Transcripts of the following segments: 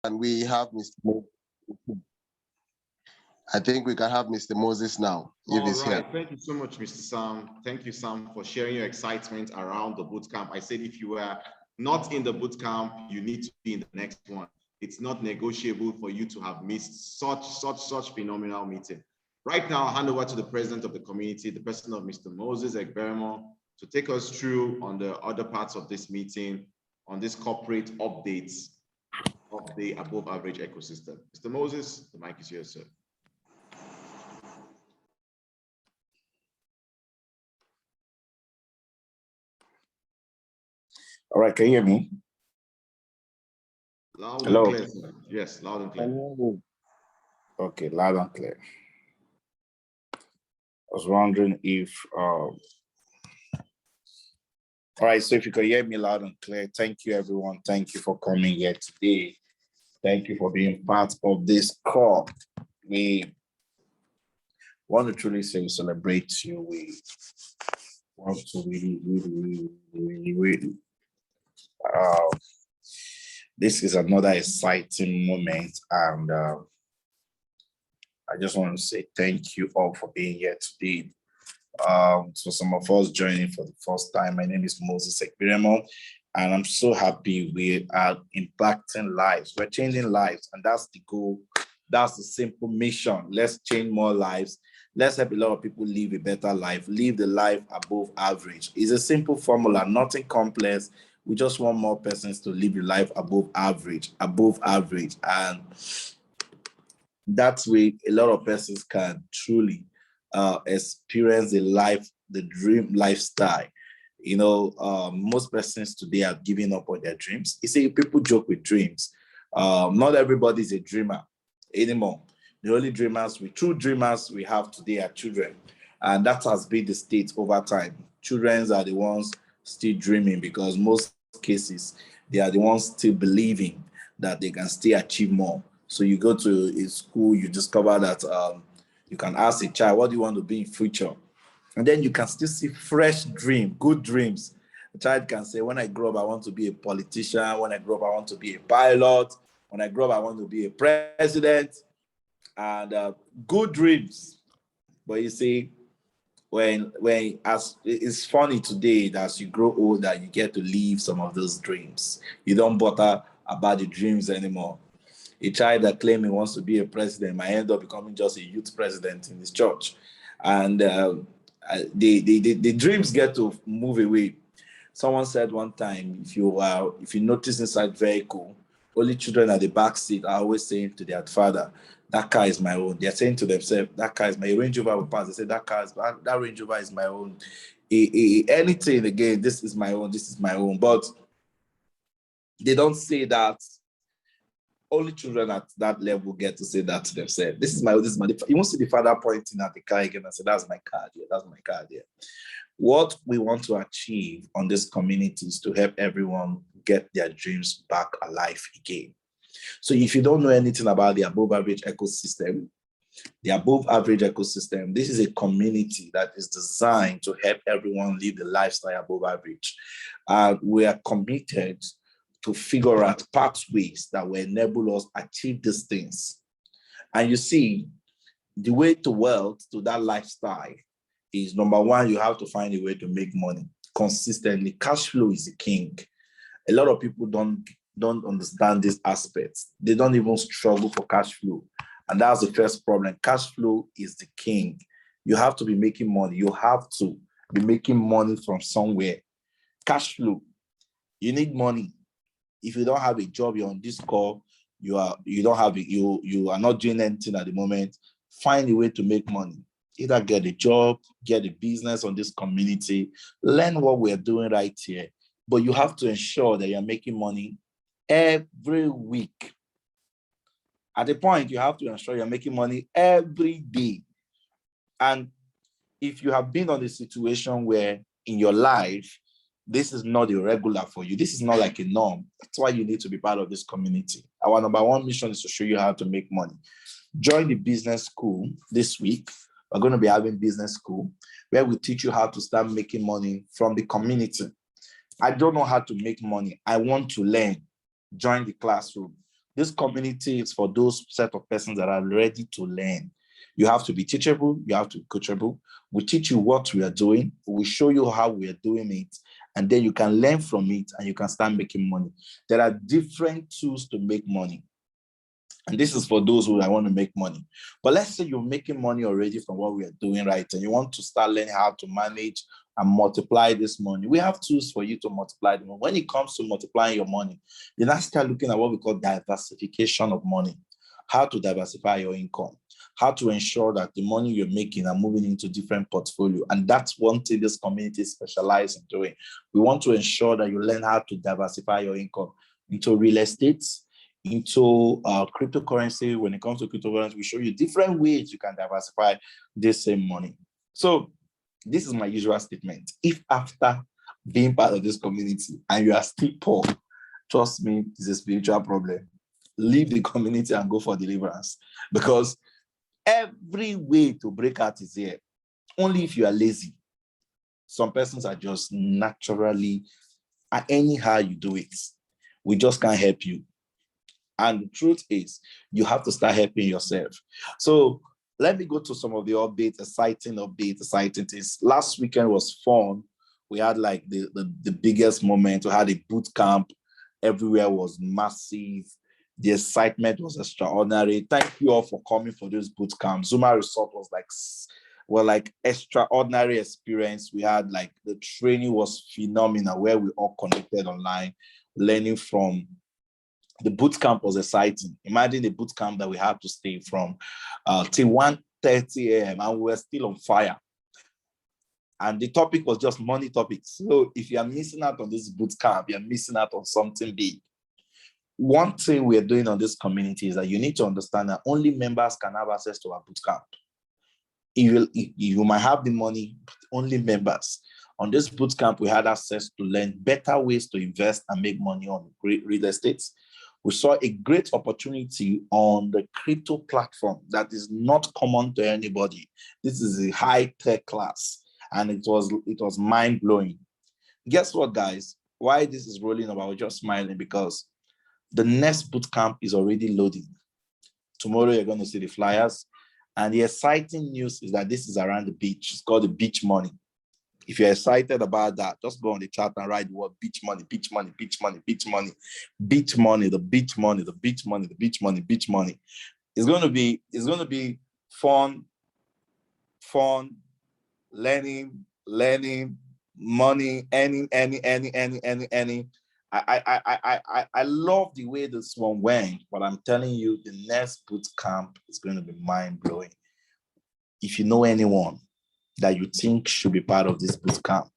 And we have Mr. Moses. I think we can have Mr. Moses now, if he's here. Thank you so much, Mr. Sam. Thank you, Sam, for sharing your excitement around the boot camp. I said if you were not in the boot camp, you need to be in the next one. It's not negotiable for you to have missed such phenomenal meeting. Right now, I'll hand over to the president of the community, the person of Mr. Moses Egberemo, to take us through on the other parts of this meeting, on this corporate updates of the above average ecosystem. Mr. Moses, the mic is yours, sir. All right, can you hear me? Loud and clear, sir. Yes, loud and clear. Okay, loud and clear. I was wondering if, all right, so if you can hear me loud and clear, thank you, everyone. Thank you for coming here today. Thank you for being part of this call. We want to truly say we celebrate you. We want to really this is another exciting moment, and I just want to say thank you all for being here today. So some of us joining for the first time, my name is Moses Egberemo, and I'm so happy we are impacting lives. We're changing lives, and that's the goal. That's the simple mission. Let's change more lives. Let's help a lot of people live a better life, live the life above average. It's a simple formula, nothing complex. We just want more persons to live a life above average. And that way, a lot of persons can truly experience the dream lifestyle. You know, most persons today are giving up on their dreams. You see, people joke with dreams. Not everybody is a dreamer anymore. The only true dreamers we have today are children. And that has been the state over time. Children are the ones still dreaming, because most cases, they are the ones still believing that they can still achieve more. So you go to a school, you discover that you can ask a child, what do you want to be in future? And then you can still see fresh dream, good dreams. A child can say, when I grow up, I want to be a politician. When I grow up, I want to be a pilot. When I grow up, I want to be a president. And good dreams. But you see, as it's funny today that as you grow older, you get to live some of those dreams. You don't bother about the dreams anymore. A child that claims he wants to be a president might end up becoming just a youth president in his church. And the dreams get to move away. Someone said one time, if you notice inside vehicle, only children at the back seat are always saying to their father, that car is my own. They're saying to themselves, that car is my Range Rover will pass. They say that Range Rover is my own. Anything again, this is my own, this is my own. But they don't say that. Only children at that level get to say that to themselves. This is my. You won't see the father pointing at the car again and say, that's my car there, that's my car there. What we want to achieve on this community is to help everyone get their dreams back alive again. So if you don't know anything about the above average ecosystem, this is a community that is designed to help everyone live the lifestyle above average. We are committed to figure out pathways that will enable us achieve these things. And you see, the way to wealth, to that lifestyle, is number one, you have to find a way to make money consistently. Cash flow is the king. A lot of people don't understand these aspects. They don't even struggle for cash flow. And that's the first problem. Cash flow is the king. You have to be making money. You have to be making money from somewhere. Cash flow. You need money. If you don't have a job, you're on this call, you are not doing anything at the moment, find a way to make money. Either get a job, get a business on this community, learn what we're doing right here. But you have to ensure that you're making money every week. At the point, you have to ensure you're making money every day. And if you have been on a situation where in your life, this is not a regular for you, this is not like a norm, that's why you need to be part of this community. Our number one mission is to show you how to make money. Join the business school this week. We're going to be having business school where we teach you how to start making money from the community. I don't know how to make money. I want to learn. Join the classroom. This community is for those set of persons that are ready to learn. You have to be teachable, you have to be coachable. We teach you what we are doing, we show you how we are doing it, and then you can learn from it and you can start making money. There are different tools to make money. And this is for those who want to make money. But let's say you're making money already from what we are doing, right? And you want to start learning how to manage and multiply this money. We have tools for you to multiply the money. When it comes to multiplying your money, you now start looking at what we call diversification of money. How to diversify your income. How to ensure that the money you're making are moving into different portfolio. And that's one thing this community specializes in doing. We want to ensure that you learn how to diversify your income into real estate, into cryptocurrency. When it comes to cryptocurrency, we show you different ways you can diversify this same money. So this is my usual statement. If after being part of this community and you are still poor, trust me, it's a spiritual problem. Leave the community and go for deliverance, because every way to break out is here. Only if you are lazy. Some persons are just naturally, anyhow you do it, we just can't help you. And the truth is, you have to start helping yourself. So let me go to some of the updates, exciting things. Last weekend was fun. We had like the biggest moment. We had a boot camp. Everywhere was massive. The excitement was extraordinary. Thank you all for coming for this boot camp. Zuma Resort was like extraordinary experience. We had like the training was phenomenal, where we all connected online, learning from. The boot camp was exciting. Imagine the boot camp that we had to stay from till 1:30 a.m. and we were still on fire. And the topic was just money topics. So if you are missing out on this boot camp, you're missing out on something big. One thing we're doing on this community is that you need to understand that only members can have access to our boot camp. You might have the money, but only members. On this boot camp, we had access to learn better ways to invest and make money on real estate. We saw a great opportunity on the crypto platform that is not common to anybody. This is a high-tech class, and it was mind-blowing. Guess what, guys? Why this is rolling about? We're just smiling because the next boot camp is already loading. Tomorrow, you're going to see the flyers. And the exciting news is that this is around the beach. It's called the Beach Money. If you're excited about that, just go on the chat and write the word beach money, beach money, beach money, beach money, beach money, the beach money, the beach money, the beach money, beach money. It's going to be fun, learning, money, any. I love the way this one went, but I'm telling you, the next boot camp is going to be mind-blowing. If you know anyone that you think should be part of this boot camp,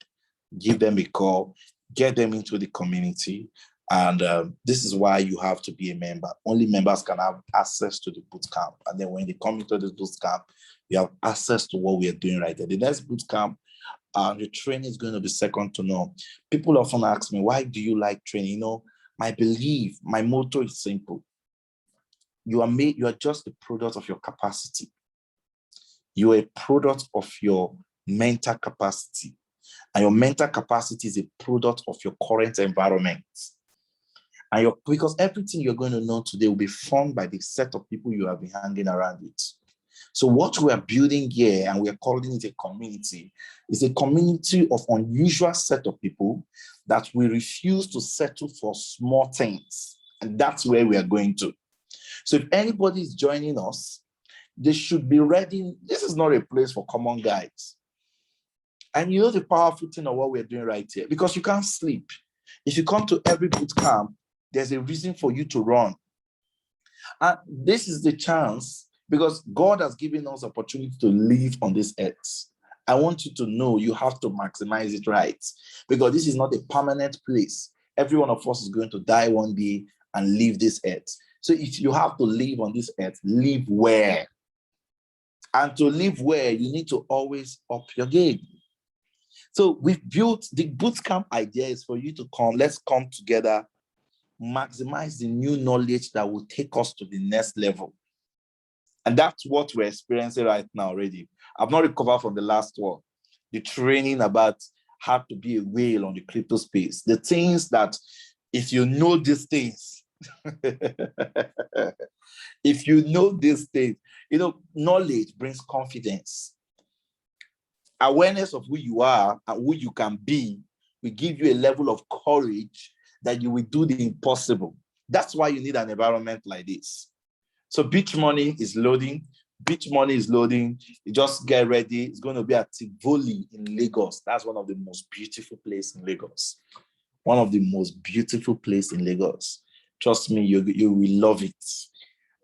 give them a call, get them into the community. And this is why you have to be a member. Only members can have access to the boot camp. And then when they come into this boot camp, you have access to what we are doing right there. The next boot camp, the training is going to be second to none. People often ask me, why do you like training? You know, my belief, my motto is simple. You are just a product of your capacity. You are a product of your mental capacity. And your mental capacity is a product of your current environment. And because everything you're going to know today will be formed by the set of people you have been hanging around with. So what we are building here, and we are calling it a community, is a community of unusual set of people that we refuse to settle for small things. And that's where we are going to. So if anybody is joining us, they should be ready. This is not a place for common guys. And you know the powerful thing of what we're doing right here, because you can't sleep. If you come to every boot camp, there's a reason for you to run. And this is the chance, because God has given us opportunity to live on this earth. I want you to know you have to maximize it right, because this is not a permanent place. Every one of us is going to die one day and leave this earth. So if you have to live on this earth, live where? And to live where, you need to always up your game. So we've built the bootcamp idea is for you to come. Let's come together, maximize the new knowledge that will take us to the next level. And that's what we're experiencing right now already. I've not recovered from the last one. The training about how to be a whale on the crypto space. The things that if you know these things, If you know this thing, knowledge brings confidence. Awareness of who you are and who you can be will give you a level of courage that you will do the impossible. That's why you need an environment like this. So Beach Money is loading. Beach Money is loading. You just get ready. It's going to be at Tivoli in Lagos. That's one of the most beautiful places in Lagos. One of the most beautiful places in Lagos. Trust me, you will love it.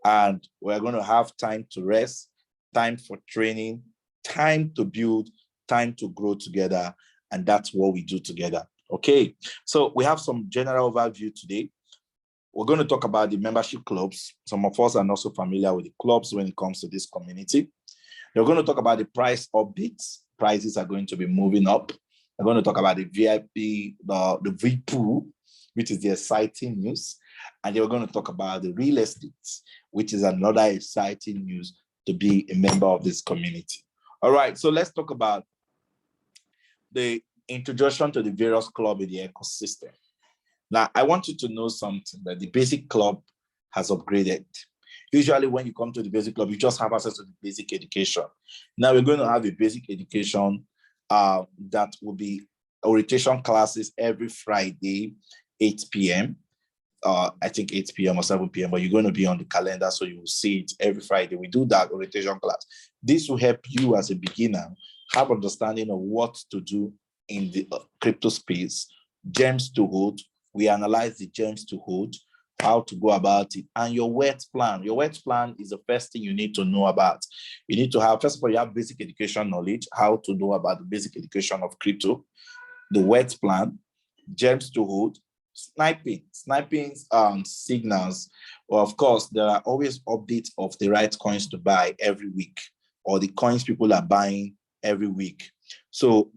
And we're going to have time to rest, time for training, time to build, time to grow together. And that's what we do together. Okay. So we have some general overview today. We're going to talk about the membership clubs. Some of us are not so familiar with the clubs when it comes to this community. We're going to talk about the price updates. Prices are going to be moving up. We're going to talk about the VIP, the VPOO, which is the exciting news. And then we're going to talk about the real estate, which is another exciting news to be a member of this community. All right, so let's talk about the introduction to the various clubs in the ecosystem. Now, I want you to know something, that the basic club has upgraded. Usually when you come to the basic club, you just have access to the basic education. Now we're going to have a basic education that will be orientation classes every Friday, 8 p.m. I think 8 p.m. or 7 p.m., but you're going to be on the calendar, so you will see it every Friday. We do that orientation class. This will help you as a beginner have understanding of what to do in the crypto space, gems to hold. We analyze the gems to hold, how to go about it, and your wealth plan. Your wealth plan is the first thing you need to know about. You need to have, first of all, you have basic education knowledge, how to know about the basic education of crypto, the wealth plan, gems to hold, sniping signals. Well, of course, there are always updates of the right coins to buy every week, or the coins people are buying every week. So,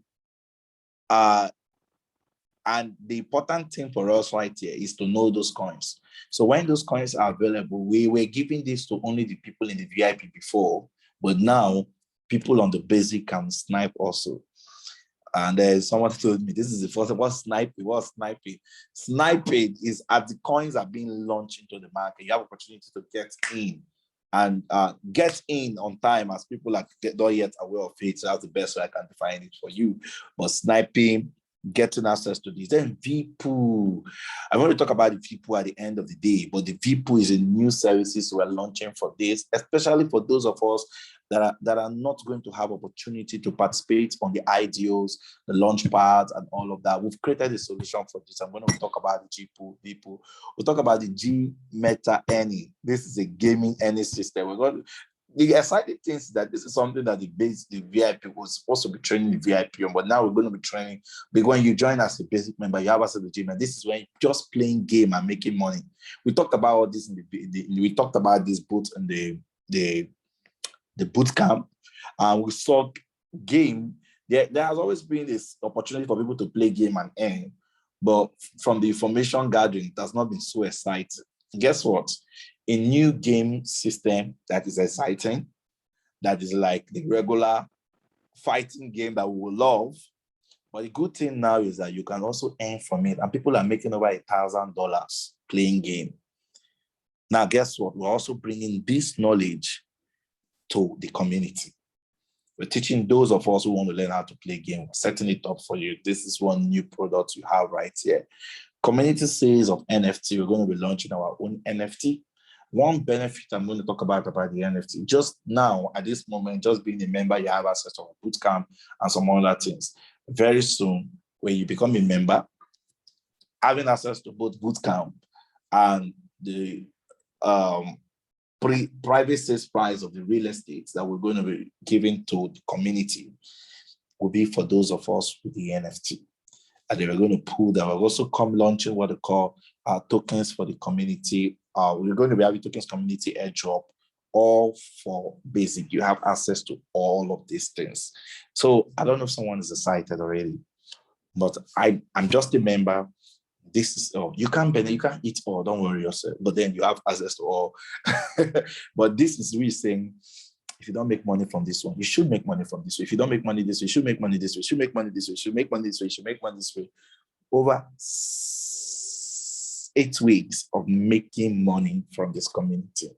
and the important thing for us right here is to know those coins. So when those coins are available, we were giving this to only the people in the VIP before, but now people on the basic can snipe also. And someone told me, this is the first, what's sniping? What's sniping? Sniping is as the coins are being launched into the market, you have opportunity to get in and get in on time as people are not yet aware of it. So that's the best way I can define it for you. But sniping, getting access to this. Then VPOO. I'm going to talk about the VPOO at the end of the day, but the VPOO is a new services we're launching for this, especially for those of us that are not going to have opportunity to participate on the IDOs, the launch pads, and all of that. We've created a solution for this. I'm going to talk about the VPOO. We'll talk about the G Meta Any. This is a gaming any system. We're going to, the exciting thing is that this is something that the VIP was supposed to be training the VIP on, but now we're going to be training. Because when you join as a basic member, you have access to the gym, and this is when you're just playing game and making money. We talked about all this we talked about this boot in the boot camp, and we saw game. There has always been this opportunity for people to play game and earn, but from the information gathering, it has not been so exciting. Guess what? A new game system that is exciting, that is like the regular fighting game that we will love. But the good thing now is that you can also earn from it, and people are making over $1,000 playing game. Now, guess what? We're also bringing this knowledge to the community. We're teaching those of us who want to learn how to play game, we're setting it up for you. This is one new product you have right here. Community sales of NFT. We're going to be launching our own NFT. One benefit I'm going to talk about the NFT, just now at this moment, just being a member, you have access to a bootcamp and some other things. Very soon, when you become a member, having access to both bootcamp and the private sales price of the real estate that we're going to be giving to the community will be for those of us with the NFT. And then we're going to pull that. We're also launching what they call tokens for the community. We're going to be having tokens community airdrop, all for basic. You have access to all of these things. So I don't know if someone is excited already, but I'm just a member. This is you can't eat all, don't worry yourself, but then you have access to all. But this is really saying, if you don't make money from this one, you should make money from this way. If you don't make money this way, you should make money this way. You should make money this way. You should make money this way. You should make money this way. Over 8 weeks of making money from this community.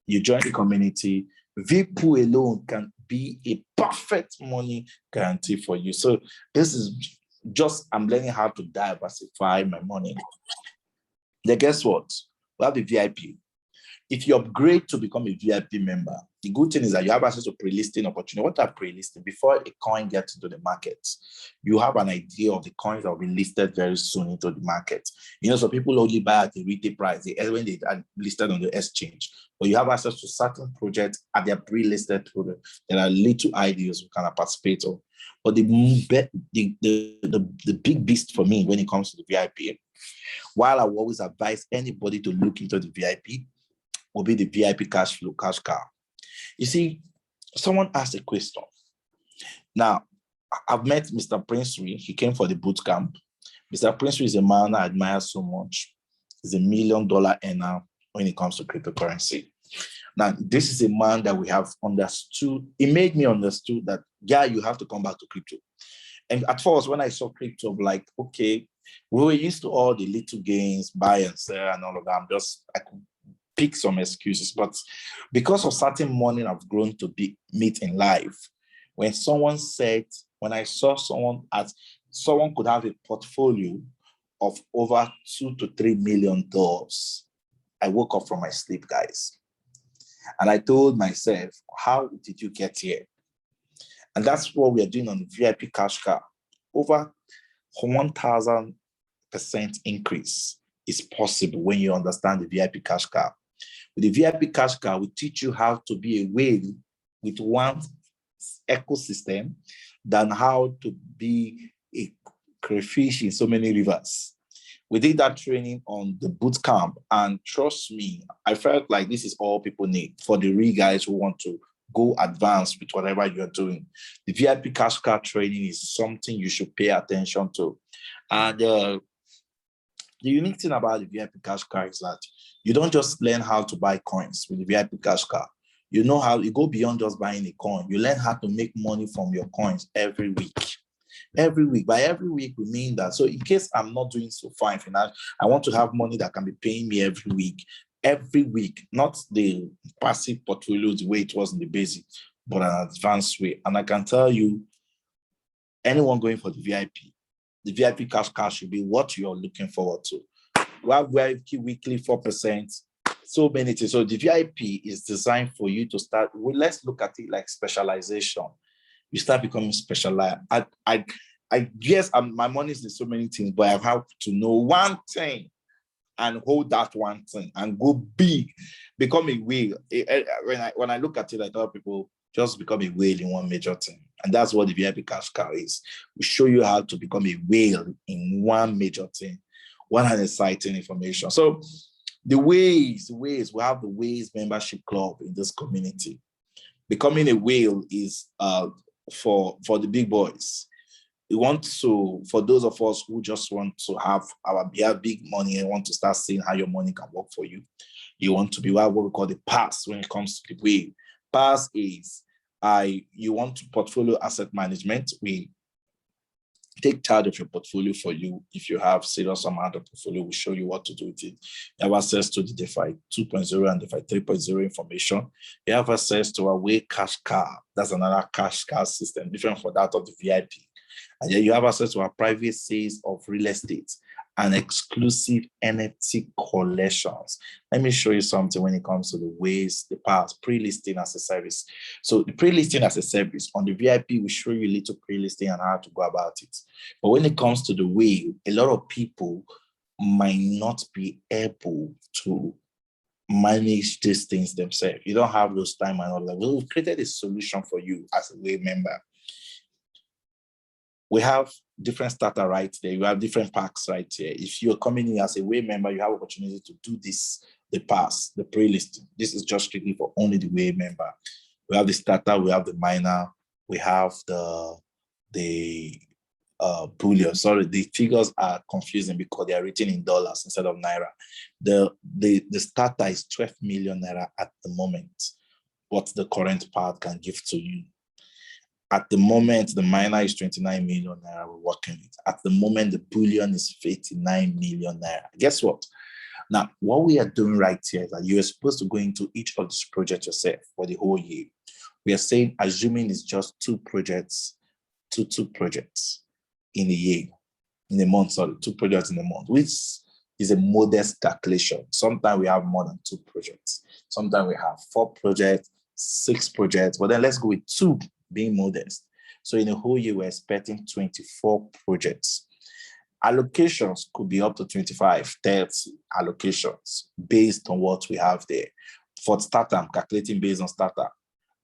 You join the community, VPOO alone can be a perfect money guarantee for you. So this is just, I'm learning how to diversify my money. Then guess what? We have the VIP. If you upgrade to become a VIP member, the good thing is that you have access to pre-listing opportunity. What are pre-listing? Before a coin gets into the market, you have an idea of the coins that will be listed very soon into the market. You know, so people only buy at the retail price when they are listed on the exchange. But you have access to certain projects at their pre-listed product. There are little ideas you can participate of. But the big beast for me when it comes to the VIP, while I will always advise anybody to look into the VIP, will be the VIP cash flow, cash cow. You see, someone asked a question. Now, I've met Mr. Princely. He came for the boot camp. Mr. Princely is a man I admire so much. He's $1 million earner when it comes to cryptocurrency. Now, this is a man that we have understood. It made me understood that, yeah, you have to come back to crypto. And at first, when I saw crypto, I'm like, okay, we were used to all the little gains, buy and sell and all of that. I could pick some excuses, but because of certain money I've grown to meet in life, when I saw someone could have a portfolio of over $2 to $3 million, I woke up from my sleep, guys. And I told myself, how did you get here? And that's what we are doing on the VIP cash cow. Over 1,000% increase is possible when you understand the VIP cash cow. With the VIP cash cow, we teach you how to be a whale with one ecosystem than how to be a crayfish in so many rivers. We did that training on the boot camp, and trust me, I felt like this is all people need for the real guys who want to go advanced with whatever you're doing. The VIP cash cow training is something you should pay attention to. And the unique thing about the VIP cash cow is that you don't just learn how to buy coins with the VIP cash cow. You know how you go beyond just buying a coin. You learn how to make money from your coins every week. Every week. By every week, we mean that. So in case I'm not doing so fine financially, I want to have money that can be paying me every week, not the passive portfolio the way it was in the basic, but an advanced way. And I can tell you, anyone going for the VIP cash cow should be what you're looking forward to. We have VIP weekly 4%, so many things. So the VIP is designed for you to start. Well, let's look at it like specialization. You start becoming specialized. I guess my money is in so many things, but I have to know one thing and hold that one thing and go big, become a whale. When I look at it, I tell people just become a whale in one major thing. And that's what the VIP cash cow is. We show you how to become a whale in one major thing. One exciting information. So the ways, we have the Ways membership club in this community. Becoming a whale is for the big boys. We want to, for those of us who just want to have big money and want to start seeing how your money can work for you, you want to be what we call the pass when it comes to the whale. Pass is you want to portfolio asset management. We take charge of your portfolio for you. If you have serious amount of portfolio, we'll show you what to do with it. You have access to the DeFi 2.0 and DeFi 3.0 information. You have access to our Way Cash Cow. That's another cash cow system, different from that of the VIP. And then you have access to our private sales of real estate and exclusive NFT collections. Let me show you something when it comes to the ways, the past, pre-listing as a service. So the pre-listing as a service on the VIP, we show you a little pre-listing and how to go about it. But when it comes to the way, a lot of people might not be able to manage these things themselves. You don't have those time and all that. We've created a solution for you as a Way member. We have different starter rights there. You have different packs right here. If you're coming in as a Way member, you have opportunity to do this, the pass, the pre-listing. This is just strictly for only the Way member. We have the starter, we have the minor, we have the bullion. Sorry, the figures are confusing because they are written in dollars instead of naira. The starter is 12 million naira at the moment, what the current part can give to you. At the moment, the minor is 29 million naira we're working with. At the moment, the bullion is 59 million naira. Guess what? Now, what we are doing right here is that you are supposed to go into each of these projects yourself for the whole year. We are saying, assuming it's just two projects in a year, in a month, sorry, 2 projects in a month, which is a modest calculation. Sometimes we have more than 2 projects. Sometimes we have 4 projects, 6 projects, but then let's go with 2 being modest. So in a whole year, we're expecting 24 projects. Allocations could be up to 25, 30 allocations based on what we have there. For starter, I'm calculating based on starter.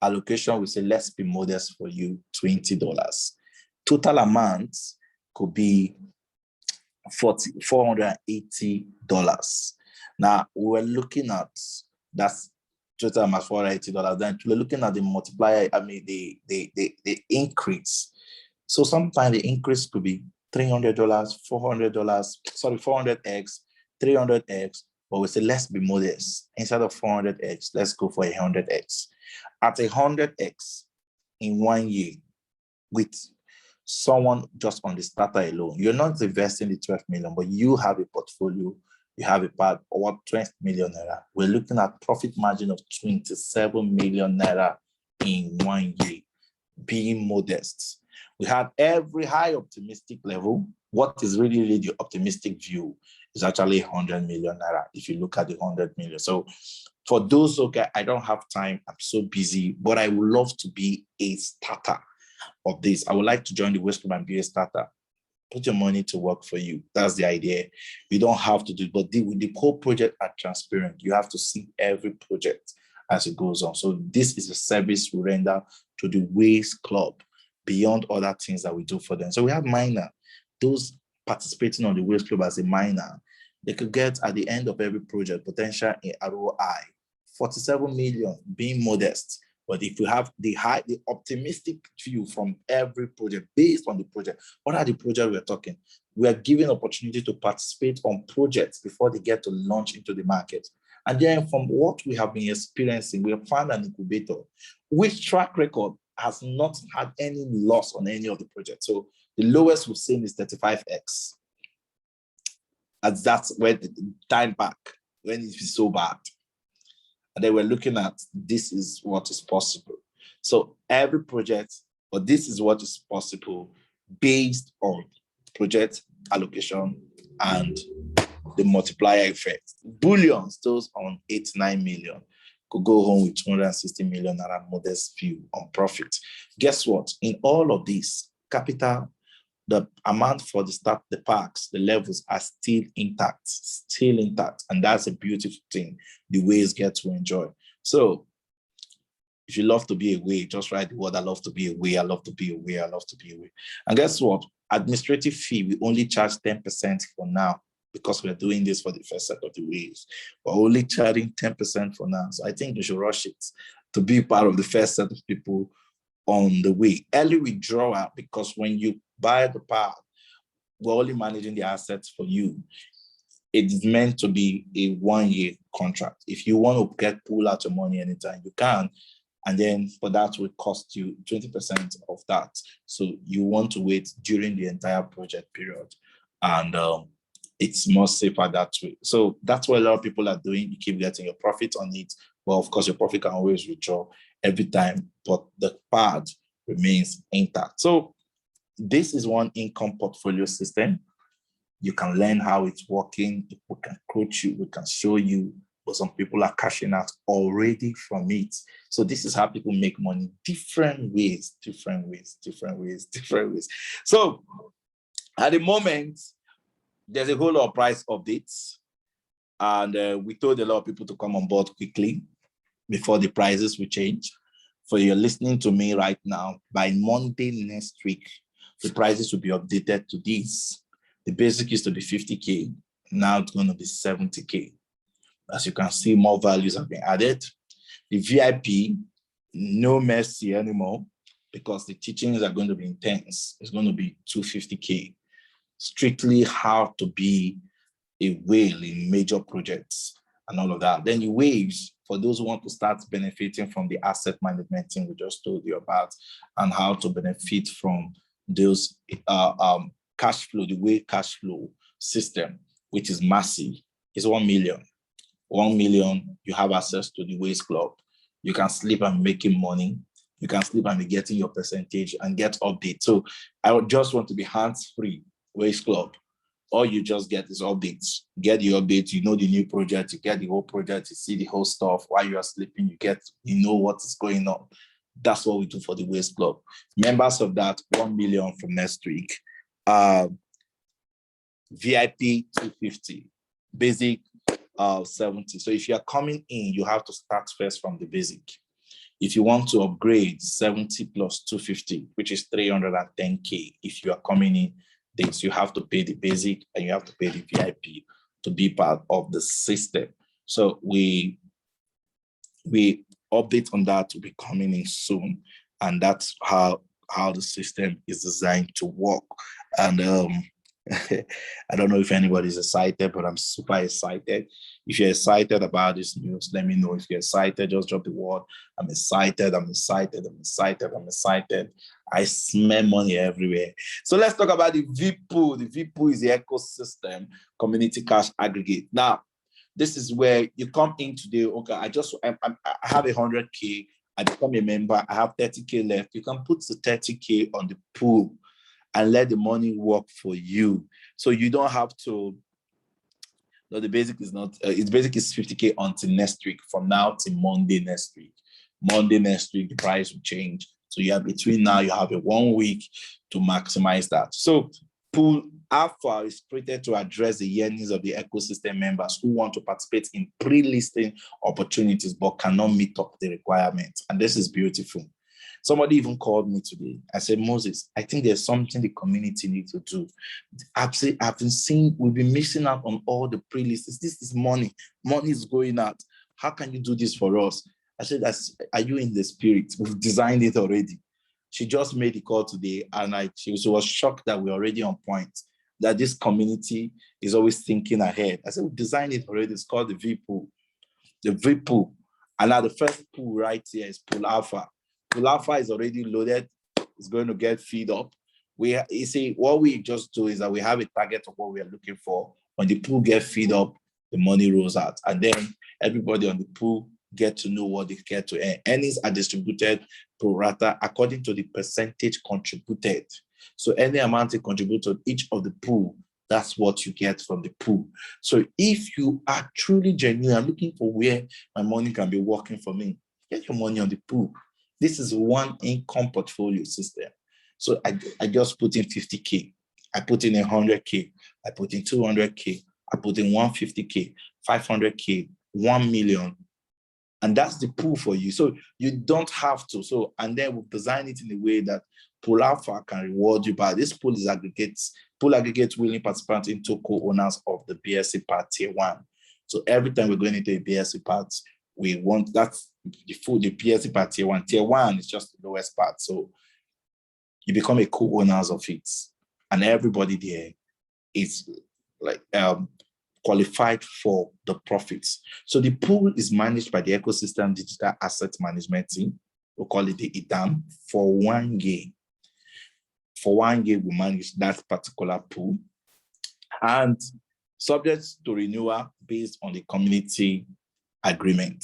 Allocation, we say, let's be modest for you, $20. Total amount could be $480. Now, we're looking at, that's total amount $480. Then we're looking at the multiplier, the increase. So sometimes the increase could be $300, $400, sorry, 400x, 300x, but we say, let's be modest. Instead of 400x, let's go for 100x. At 100x in 1 year, with someone just on the starter alone, you're not investing the 12 million, but you have a portfolio, you have a part of 20 million naira. We're looking at profit margin of 27 million naira in 1 year, being modest. We have every high optimistic level. What is really the optimistic view is actually 100 million naira if you look at the 100 million. So for those, okay, I don't have time, I'm so busy, but I would love to be a starter of this. I would like to join the West Club and be a starter. Put your money to work for you. That's the idea. You don't have to do it, but the core project are transparent. You have to see every project as it goes on. So this is a service we render to the Ways Club beyond other things that we do for them. So we have minor. Those participating on the Ways Club as a minor, they could get at the end of every project potential in ROI, 47 million, being modest. But if you have the optimistic view from every project based on the project, what are the projects we're talking? We are given opportunity to participate on projects before they get to launch into the market. And then from what we have been experiencing, we have found an incubator which track record has not had any loss on any of the projects. So the lowest we've seen is 35x. And that's when time back, when it is so bad. And then we're looking at this is what is possible. So every project, but this is what is possible based on project allocation and the multiplier effect. Bullions, those on 89 million, could go home with 260 million at a modest view on profit. Guess what? In all of this, capital, the amount for the parks, the levels are still intact. And that's a beautiful thing, the Ways get to enjoy. So if you love to be away, just write the word, I love to be away, I love to be away, I love to be away. And guess what? Administrative fee, we only charge 10% for now because we're doing this for the first set of the Ways. We're only charging 10% for now. So I think you should rush it to be part of the first set of people on the way. Early withdrawal, because when you buy the park, we're only managing the assets for you. It is meant to be a 1-year contract. If you want to pull out your money anytime, you can. And then for that will cost you 20% of that. So you want to wait during the entire project period. And it's more safer that way. So that's what a lot of people are doing. You keep getting your profit on it. Well, of course, your profit can always withdraw every time, but the part remains intact. So this is one income portfolio system. You can learn how it's working. We can coach you, we can show you, but some people are cashing out already from it. So this is how people make money, different ways. So at the moment, there's a whole lot of price updates. And we told a lot of people to come on board quickly before the prices will change. For you're listening to me right now, by Monday next week, the prices will be updated to these. The basic used to be 50K. Now it's going to be 70K. As you can see, more values have been added. The VIP, no mercy anymore, because the teachings are going to be intense. It's going to be 250K. Strictly how to be a whale in major projects and all of that. Then the Waves, for those who want to start benefiting from the asset management thing we just told you about, and how to benefit from those cash flow, the way cash flow system, which is massive, is 1 million. 1 million, you have access to the Ways Club. You can sleep and making money. You can sleep and be getting your percentage and get updates. So I would just want to be hands-free, Ways Club. All you just get is updates. Get the updates, you know the new project, you get the whole project, you see the whole stuff. While you are sleeping, you know what is going on. That's what we do for the Ways Club. Members of that, 1 million from next week. VIP 250, basic 70. So if you are coming in, you have to start first from the basic. If you want to upgrade, 70 plus 250, which is 310K. If you are coming in, you have to pay the basic and you have to pay the VIP to be part of the system. So we update on that to be coming in soon, and that's how the system is designed to work. And I don't know if anybody's excited, but I'm super excited. If you're excited about this news, let me know. If you're excited, just drop the word. I'm excited, I'm excited, I'm excited, I'm excited. I smell money everywhere. So let's talk about the VPOO. The VPOO is the ecosystem community cash aggregate. Now, this is where you come in today. Okay, I have 100K. I become a member. I have 30K left. You can put the 30K on the pool and let the money work for you. So you don't have to. No, the basic is not. Its basic is 50K until next week. From now till Monday next week. Monday next week, the price will change. So you have between now, you have a 1 week to maximize that. So Pool Alpha is created to address the yearnings of the ecosystem members who want to participate in pre-listing opportunities but cannot meet up the requirements. And this is beautiful. Somebody even called me today. I said, Moses, I think there's something the community needs to do. I've been seeing, we've been missing out on all the pre-listings. This is money. Money is going out. How can you do this for us? I said, are you in the spirit? We've designed it already. She just made the call today, and she was shocked that we're already on point, that this community is always thinking ahead. I said, we've designed it already. It's called the VPOO. The VPOO. And now the first pool right here is Pool Alpha. Pool Alpha is already loaded. It's going to get feed up. You see, what we just do is that we have a target of what we are looking for. When the pool gets feed up, the money rolls out. And then everybody on the pool get to know what they get to earn. Earnings are distributed pro rata according to the percentage contributed. So any amount they contribute to each of the pool, that's what you get from the pool. So if you are truly genuine, I'm looking for where my money can be working for me, get your money on the pool. This is one income portfolio system. So I just put in 50K. I put in 100K. I put in 200K. I put in 150K, 500K, 1 million. And that's the pool for you. So you don't have to. So, and then we'll design it in a way that Pool Alpha can reward you by this pool is aggregates. Pool aggregates willing participants into co-owners of the BSC part tier 1. So every time we're going into a BSC part, we want that's the BSC part tier 1. Tier 1 is just the lowest part. So you become a co-owners of it. And everybody there is like qualified for the profits. So the pool is managed by the Ecosystem Digital Asset Management Team. We'll call it the EDAM for 1 year. For 1 year, we manage that particular pool. And subject to renewal based on the community agreement.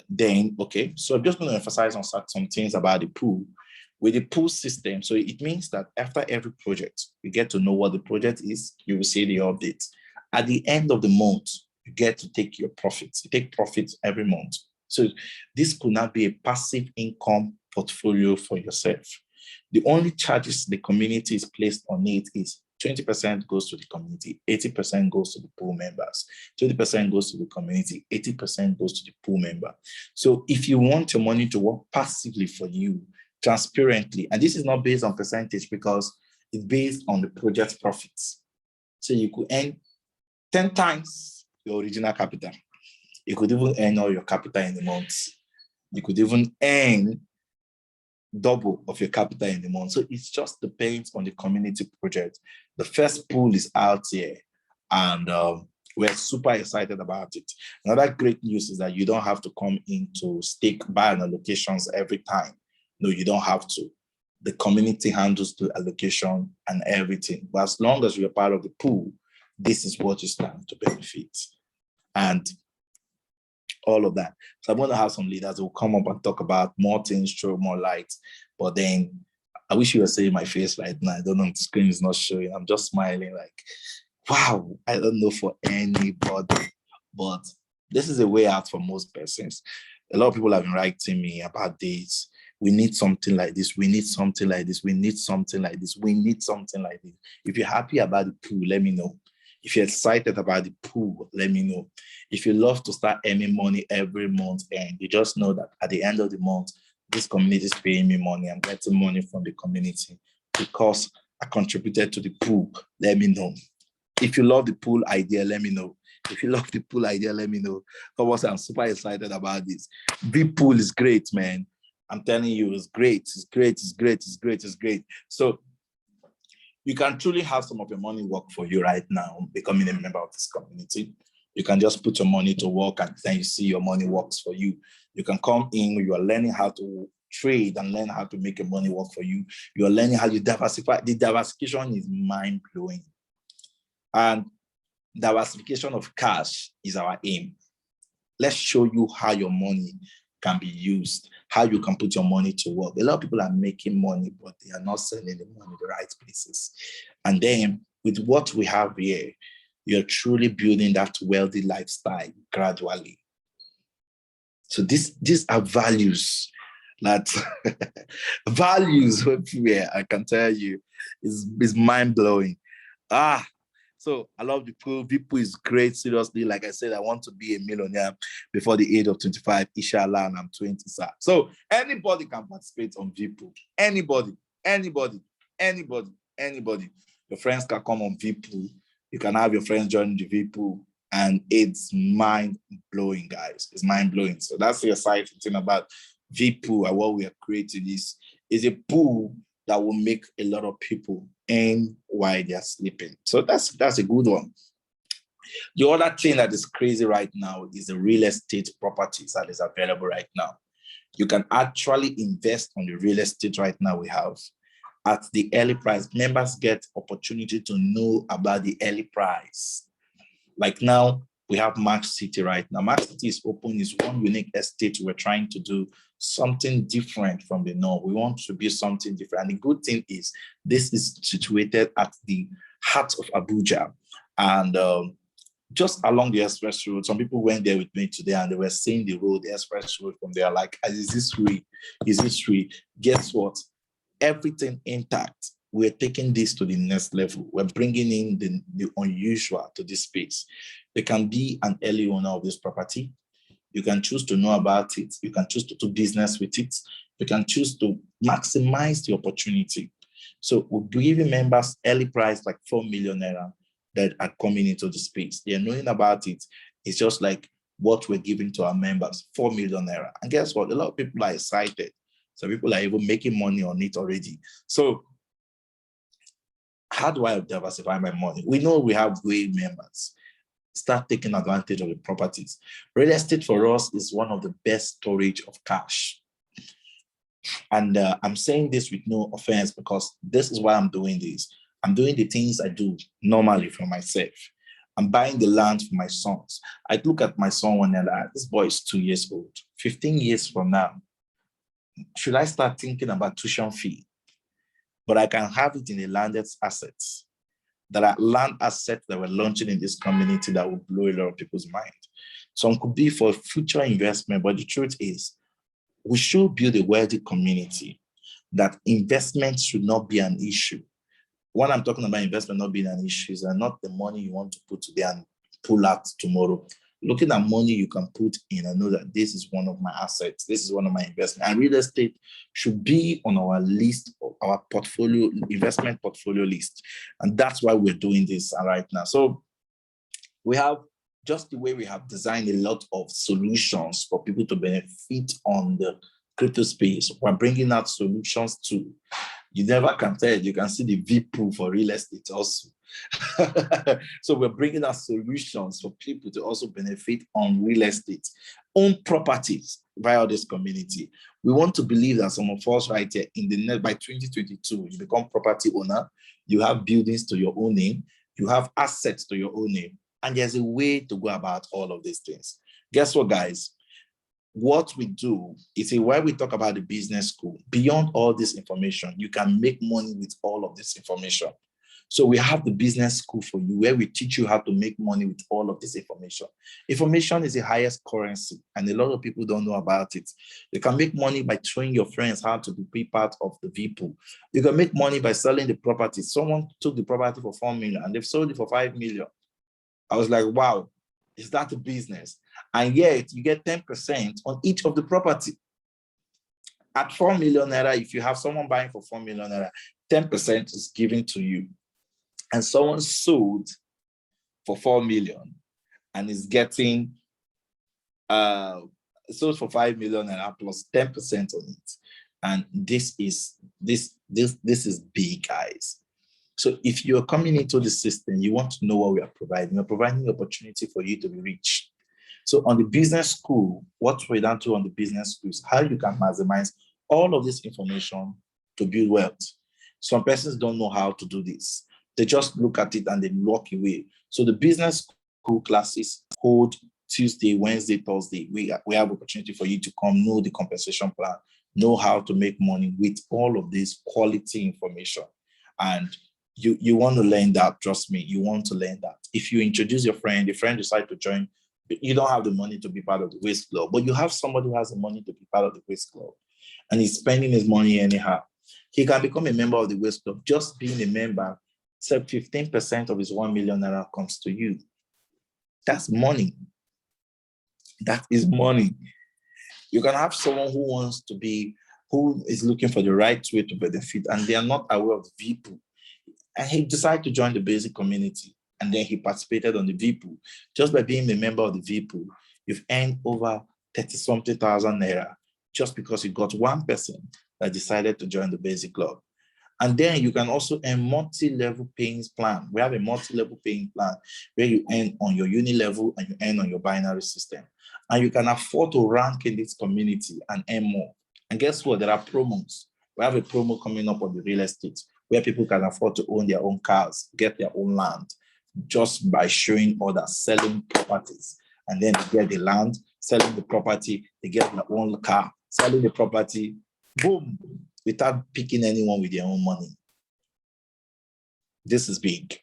Then, okay, so I'm just going to emphasize on some things about the pool. With the pool system, so it means that after every project, you get to know what the project is, you will see the updates. At the end of the month, you get to take your profits. You take profits every month. So this could not be a passive income portfolio for yourself. The only charges the community is placed on it is 20% goes to the community, 80% goes to the pool members, 20% goes to the community, 80% goes to the pool member. So if you want your money to work passively for you, transparently, and this is not based on percentage because it's based on the project profits. So you could earn 10 times your original capital. You could even earn all your capital in a month. You could even earn double of your capital in a month. So it just depends on the community project. The first pool is out here, and We're super excited about it. Another great news is that you don't have to come in to stake buy and allocations every time. No, you don't have to. The community handles the allocation and everything. But as long as you're part of the pool, this is what you stand to benefit. And all of that. So I'm going to have some leaders who will come up and talk about more things, throw more light. But then I wish you were seeing my face right now. I don't know if the screen is not showing. I'm just smiling like, wow, I don't know for anybody, but this is a way out for most persons. A lot of people have been writing me about this. We need something like this. We need something like this. We need something like this. We need something like this. If you're happy about the pool, let me know. If you're excited about the pool, let me know. If you love to start earning money every month and you just know that at the end of the month, this community is paying me money, I'm getting money from the community because I contributed to the pool, let me know. If you love the pool idea, let me know. If you love the pool idea, let me know. Because I'm super excited about this. Big pool is great, man. I'm telling you, it's great. It's great. It's great. It's great. It's great. So you can truly have some of your money work for you right now, becoming a member of this community. You can just put your money to work and then you see your money works for you. You can come in, you are learning how to trade and learn how to make your money work for you. You are learning how you diversify. The diversification is mind-blowing. And diversification of cash is our aim. Let's show you how your money can be used, how you can put your money to work. A lot of people are making money, but they are not selling the money in the right places. And then with what we have here, you're truly building that wealthy lifestyle gradually. So these are values that values everywhere, I can tell you, is mind-blowing. So I love the pool. Vipu is great. Seriously, like I said, I want to be a millionaire before the age of 25, inshallah, and I'm 20, sir. So anybody can participate on Vipu. Anybody. Your friends can come on Vipu. You can have your friends join the Vipu, and it's mind-blowing, guys. It's mind-blowing. So that's the exciting thing about Vipu and what we are creating is a pool that will make a lot of people earn while they're sleeping. So that's a good one. The other thing that is crazy right now is the real estate properties that is available right now. You can actually invest on the real estate right now we have at the early price. Members get opportunity to know about the early price. Like now, we have Max City right now. Max City is open, is one unique estate. We're trying to do something different from the norm. We want to be something different. And the good thing is this is situated at the heart of Abuja. And just along the express road, some people went there with me today and they were seeing the road, the express road from there, like, is this real? Is this real? Guess what? Everything intact. We're taking this to the next level. We're bringing in the unusual to this space. You can be an early owner of this property. You can choose to know about it. You can choose to do business with it. You can choose to maximize the opportunity. So we're giving members early price like 4 million naira that are coming into the space. They're knowing about it. It's just like what we're giving to our members, 4 million naira. And guess what? A lot of people are excited. So people are even making money on it already. So how do I diversify my money? We know we have great members. Start taking advantage of the properties. Real estate for us is one of the best storage of cash. And I'm saying this with no offense because this is why I'm doing this. I'm doing the things I do normally for myself. I'm buying the land for my sons. I look at my son when they're like, this boy is 2 years old. 15 years from now, should I start thinking about tuition fee? But I can have it in a landed assets. There are land assets that we're launching in this community that will blow a lot of people's mind. Some could be for future investment, but the truth is, we should build a wealthy community that investment should not be an issue. When I'm talking about investment not being an issue, is not the money you want to put today and pull out tomorrow. Looking at money you can put in and know that this is one of my assets, this is one of my investments. And real estate should be on our list, our portfolio, investment portfolio list. And that's why we're doing this right now. So we have, just the way we have designed a lot of solutions for people to benefit on the crypto space, we're bringing out solutions too. You never can tell. You can see the V pool for real estate also. So we're bringing out solutions for people to also benefit on real estate, own properties via this community. We want to believe that some of us right here in the net by 2022, you become property owner, you have buildings to your own name, you have assets to your own name, and there's a way to go about all of these things. Guess what, guys? What we do is why we talk about the business school. Beyond all this information, you can make money with all of this information. So we have the business school for you where we teach you how to make money with all of this information. Information is the highest currency, and a lot of people don't know about it. You can make money by showing your friends how to be part of the people. You can make money by selling the property. Someone took the property for 4 million and they've sold it for 5 million. I was like, wow, is that a business? And yet you get 10% on each of the property. At 4 million naira, if you have someone buying for 4 million naira, 10% is given to you. And someone sold for 4 million and is getting sold for 5 million naira plus 10% on it. And this is big, guys. So if you're coming into the system, you want to know what we are providing. We're providing the opportunity for you to be rich. So on the business school, what we're down to on the business school is how you can maximize all of this information to build wealth. Some persons don't know how to do this. They just look at it and they walk away. So the business school classes hold Tuesday, Wednesday, Thursday. We have opportunity for you to come know the compensation plan, know how to make money with all of this quality information. And you want to learn that, trust me, you want to learn that. If you introduce your friend, the friend decides to join, you don't have the money to be part of the Waist Club, but you have somebody who has the money to be part of the Waist Club, and he's spending his money anyhow. He can become a member of the Waist Club. Just being a member, so 15% of his 1 million naira comes to you. That's money. That is money. You can have someone who is looking for the right way to benefit, and they are not aware of the VPOO. And he decided to join the basic community, and then he participated on the VPOO. Just by being a member of the VPOO, you've earned over 30-something thousand naira just because you got one person that decided to join the basic club. And then you can also earn multi-level paying plan. We have a multi-level paying plan where you earn on your uni level and you earn on your binary system. And you can afford to rank in this community and earn more. And guess what? There are promos. We have a promo coming up on the real estate where people can afford to own their own cars, get their own land, just by showing others selling properties. And then they get the land, selling the property, they get their own car, selling the property, boom, without picking anyone with their own money. This is big.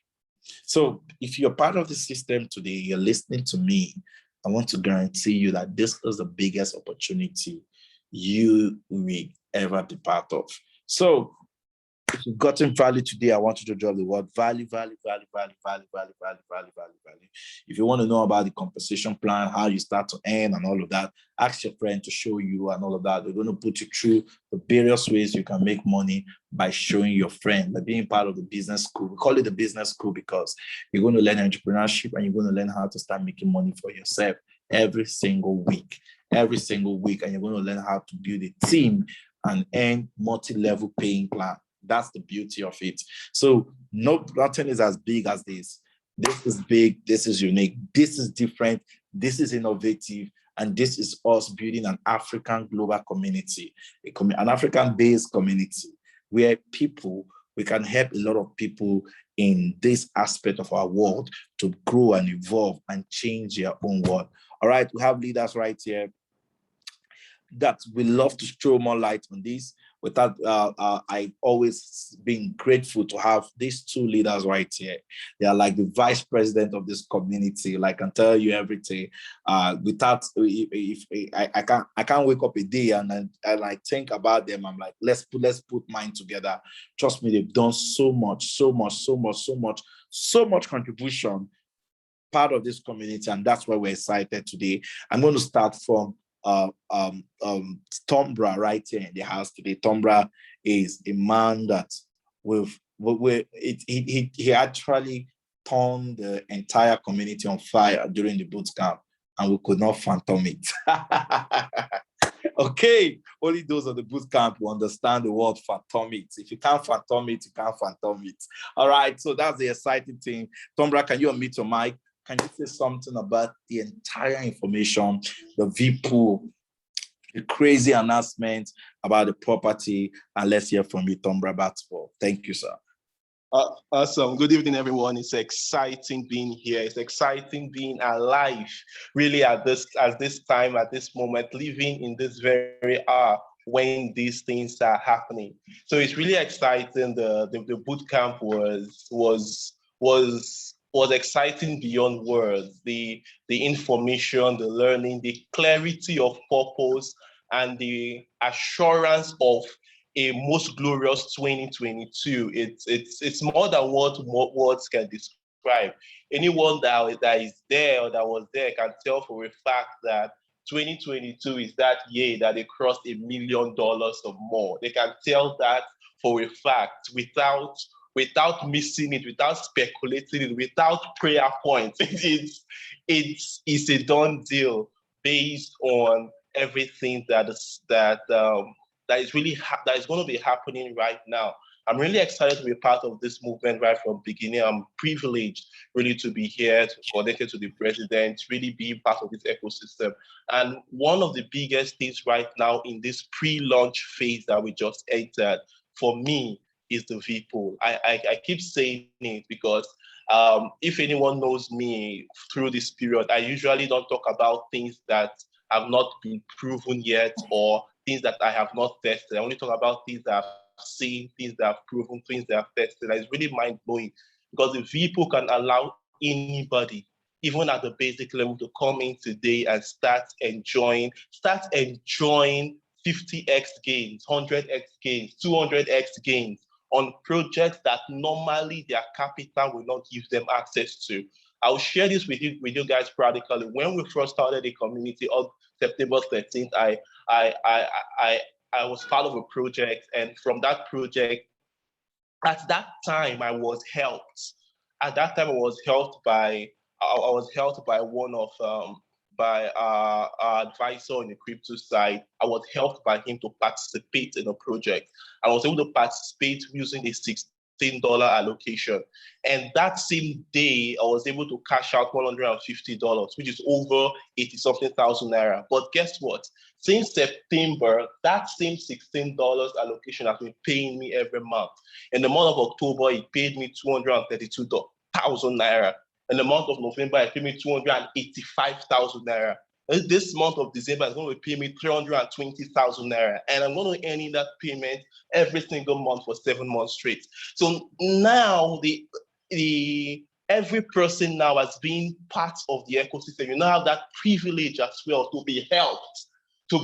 So if you're part of the system today, you're listening to me, I want to guarantee you that this is the biggest opportunity you will ever be part of. So if you've gotten value today, I want you to drop the word value, value, value, value, value, value, value, value, value, value. If you want to know about the compensation plan, how you start to earn and all of that, ask your friend to show you and all of that. We're going to put you through the various ways you can make money by showing your friend, by being part of the business school. We call it the business school because you're going to learn entrepreneurship and you're going to learn how to start making money for yourself every single week, and you're going to learn how to build a team and earn multi-level paying plan. That's the beauty of it. So nothing is as big as this. This is big. This is unique. This is different. This is innovative. And this is us building an African global community, an African-based community where we can help a lot of people in this aspect of our world to grow and evolve and change their own world. All right, we have leaders right here that we love to throw more light on this. With that, I've always been grateful to have these two leaders right here. They are like the vice president of this community. Like, I can tell you everything. Without, I can't wake up a day and I think about them. I'm like, let's put mine together. Trust me, they've done so much contribution, part of this community, and that's why we're excited today. I'm going to start from Tombra right here in the house today. Tombra is a man that he actually turned the entire community on fire during the boot camp, and we could not phantom it. Okay, Only those of the boot camp will understand the word phantom it. If you can't phantom it, you can't phantom it. All right, so that's the exciting thing. Tombra, can you unmute your mic? Can you say something about the entire information, the VPOol, the crazy announcement about the property, and let's hear from you, Tombra Batford. Thank you, sir. Awesome. Good evening, everyone. It's exciting being here. It's exciting being alive, really, at this time, at this moment, living in this very hour when these things are happening. So it's really exciting. The boot camp was exciting beyond words. The information, the learning, the clarity of purpose, and the assurance of a most glorious 2022. It's more than what words can describe. Anyone that is there or that was there can tell for a fact that 2022 is that year that they crossed $1 million or more. They can tell that for a fact without missing it, without speculating it, without prayer points. It's a done deal based on everything that is going to be happening right now. I'm really excited to be part of this movement right from the beginning. I'm privileged really to be here, connected to the president, really being part of this ecosystem. And one of the biggest things right now in this pre-launch phase that we just entered, for me, is the VPOol. I keep saying it because if anyone knows me through this period, I usually don't talk about things that have not been proven yet or things that I have not tested. I only talk about things that I've seen, things that I've proven, things that I've tested. It's really mind-blowing because the VPOol can allow anybody, even at the basic level, to come in today and start enjoying 50x gains, 100x gains, 200x gains on projects that normally their capital will not give them access to. I'll share this with you guys practically. When we first started the community on September 13th, I was part of a project, and from that project, at that time I was helped. At that time, I was helped by one of by our advisor on the crypto side. I was helped by him to participate in a project. I was able to participate using a $16 allocation. And that same day, I was able to cash out $150, which is over 80-something thousand naira. But guess what? Since September, that same $16 allocation has been paying me every month. In the month of October, it paid me 232,000 naira. In the month of November, it paid me 285,000 naira. This month of December is going to pay me 320,000 naira, and I'm going to earn that payment every single month for 7 months straight. So now every person now has been part of the ecosystem. You now have that privilege as well to be helped to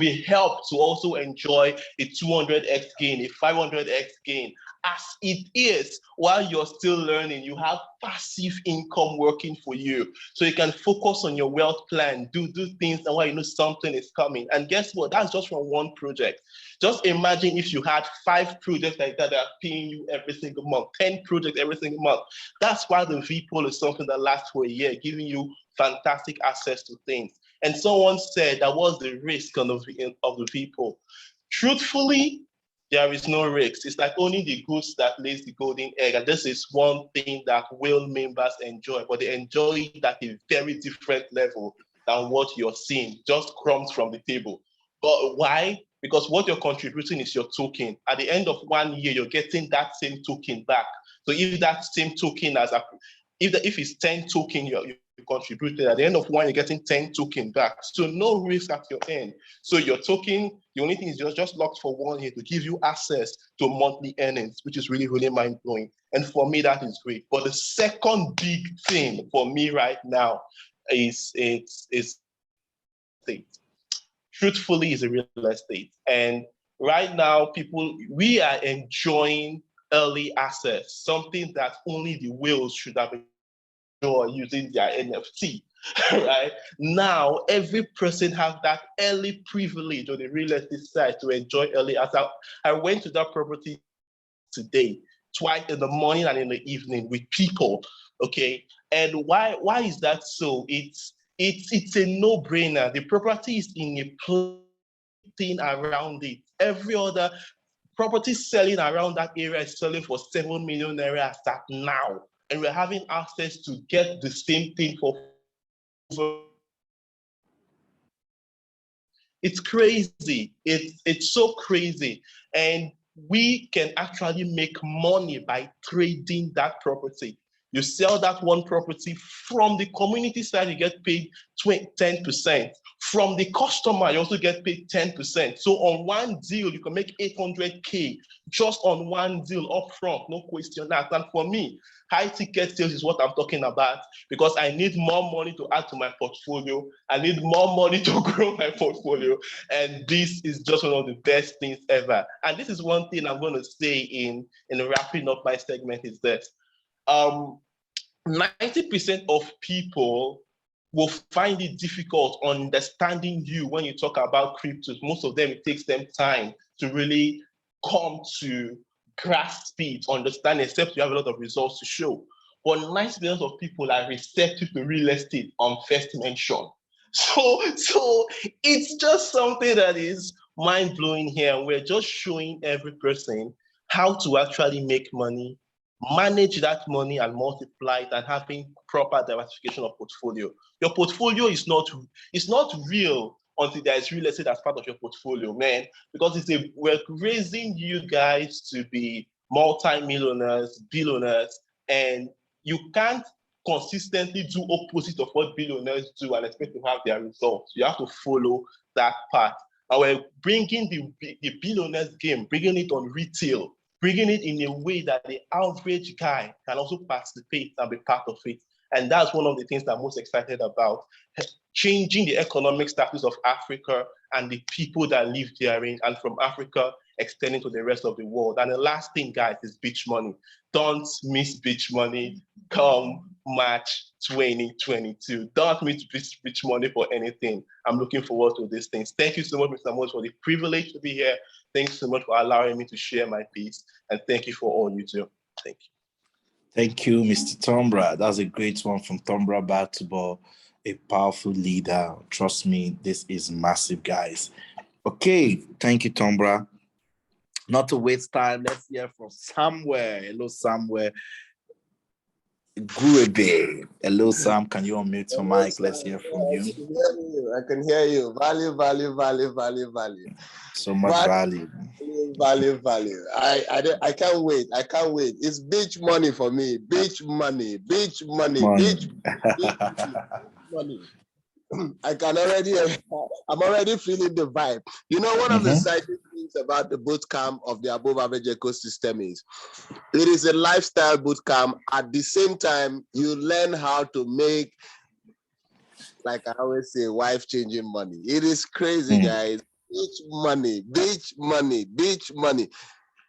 also enjoy a 200x gain, a 500x gain. As it is, while you're still learning, you have passive income working for you. So you can focus on your wealth plan, do things and while you know something is coming. And guess what? That's just from one project. Just imagine if you had 5 projects like that are paying you every single month, 10 projects every single month. That's why the VPOol is something that lasts for a year, giving you fantastic access to things. And someone said that was the risk of the VPOol. Truthfully, there is no risk. It's like only the goose that lays the golden egg. And this is one thing that will members enjoy, but they enjoy it at a very different level than what you're seeing, just crumbs from the table. But why? Because what you're contributing is your token. At the end of 1 year, you're getting that same token back. So if that same token if it's 10 token you contributed, at the end of 1, you're getting 10 token back. So no risk at your end. So your token, the only thing is just locked for 1 year to give you access to monthly earnings, which is really, really mind-blowing. And for me, that is great. But the second big thing for me right now is estate. Truthfully, is a real estate. And right now, we are enjoying early access, something that only the whales should have enjoyed using their NFT, right? Now, every person has that early privilege on the real estate side to enjoy early access. I went to that property today, twice in the morning and in the evening with people, okay? And why is that so? It's a no-brainer. The property is in a place everything around it. Every other property selling around that area is selling for 7 million naira as at now. And we're having access to get the same thing for it's crazy. It's so crazy. And we can actually make money by trading that property. You sell that one property from the community side, you get paid 10%. From the customer, you also get paid 10%. So on one deal, you can make 800K just on one deal up front, no question asked. And for me, high ticket sales is what I'm talking about because I need more money to add to my portfolio. I need more money to grow my portfolio. And this is just one of the best things ever. And this is one thing I'm going to say in wrapping up my segment is this. 90% of people will find it difficult understanding you when you talk about cryptos. Most of them, it takes them time to really come to grasp it, understand, except you have a lot of results to show. But 90% of people are receptive to real estate on first mention. So it's just something that is mind-blowing here. We're just showing every person how to actually make money, manage that money and multiply it, and having proper diversification of portfolio. Your portfolio is not real until there is real estate as part of your portfolio, man, because we're raising you guys to be multi-millionaires, billionaires, and you can't consistently do opposite of what billionaires do and expect to have their results. You have to follow that path. And we're bringing the billionaires game, bringing it on retail, bringing it in a way that the average guy can also participate and be part of it. And that's one of the things that I'm most excited about, changing the economic status of Africa and the people that live therein, and from Africa extending to the rest of the world. And the last thing, guys, is beach money. Don't miss beach money come March 2022. Don't miss beach money for anything. I'm looking forward to these things. Thank you so much, Mr. Moses, for the privilege to be here. Thanks so much for allowing me to share my piece. And thank you for all you do. Thank you. Thank you, Mr. Tombra. That's a great one from Tombra Batubal, a powerful leader. Trust me, this is massive, guys. Okay, thank you, Tombra. Not to waste time, let's hear from Somewhere. Hello, Somewhere. Gurebe. Hello, Sam. Can you unmute your mic? Let's hear from you. I can hear you. Value. So much value. Value. I can't wait. It's beach money for me. Beach money. Beach money. I'm already feeling the vibe. You know, one of the exciting things about the boot camp of the Above Average ecosystem is it is a lifestyle boot camp. At the same time, you learn how to make, like I always say, wife-changing money. It is crazy, guys. Beach money.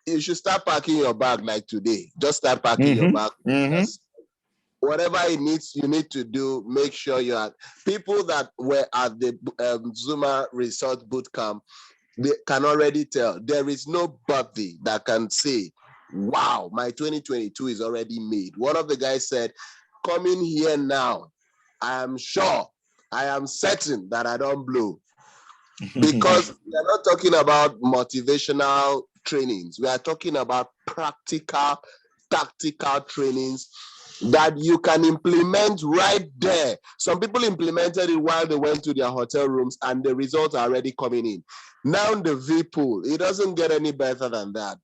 You should start packing your bag like today. Just start packing your bag. Whatever you need to do, make sure you are. People that were at the Zuma Resort Bootcamp, they can already tell there is nobody that can say, wow, my 2022 is already made. One of the guys said, coming here now, I am certain that I don't blow. Because we are not talking about motivational trainings. We are talking about practical, tactical trainings that you can implement right there. Some people implemented it while they went to their hotel rooms and the results are already coming in. Now the V pool, it doesn't get any better than that.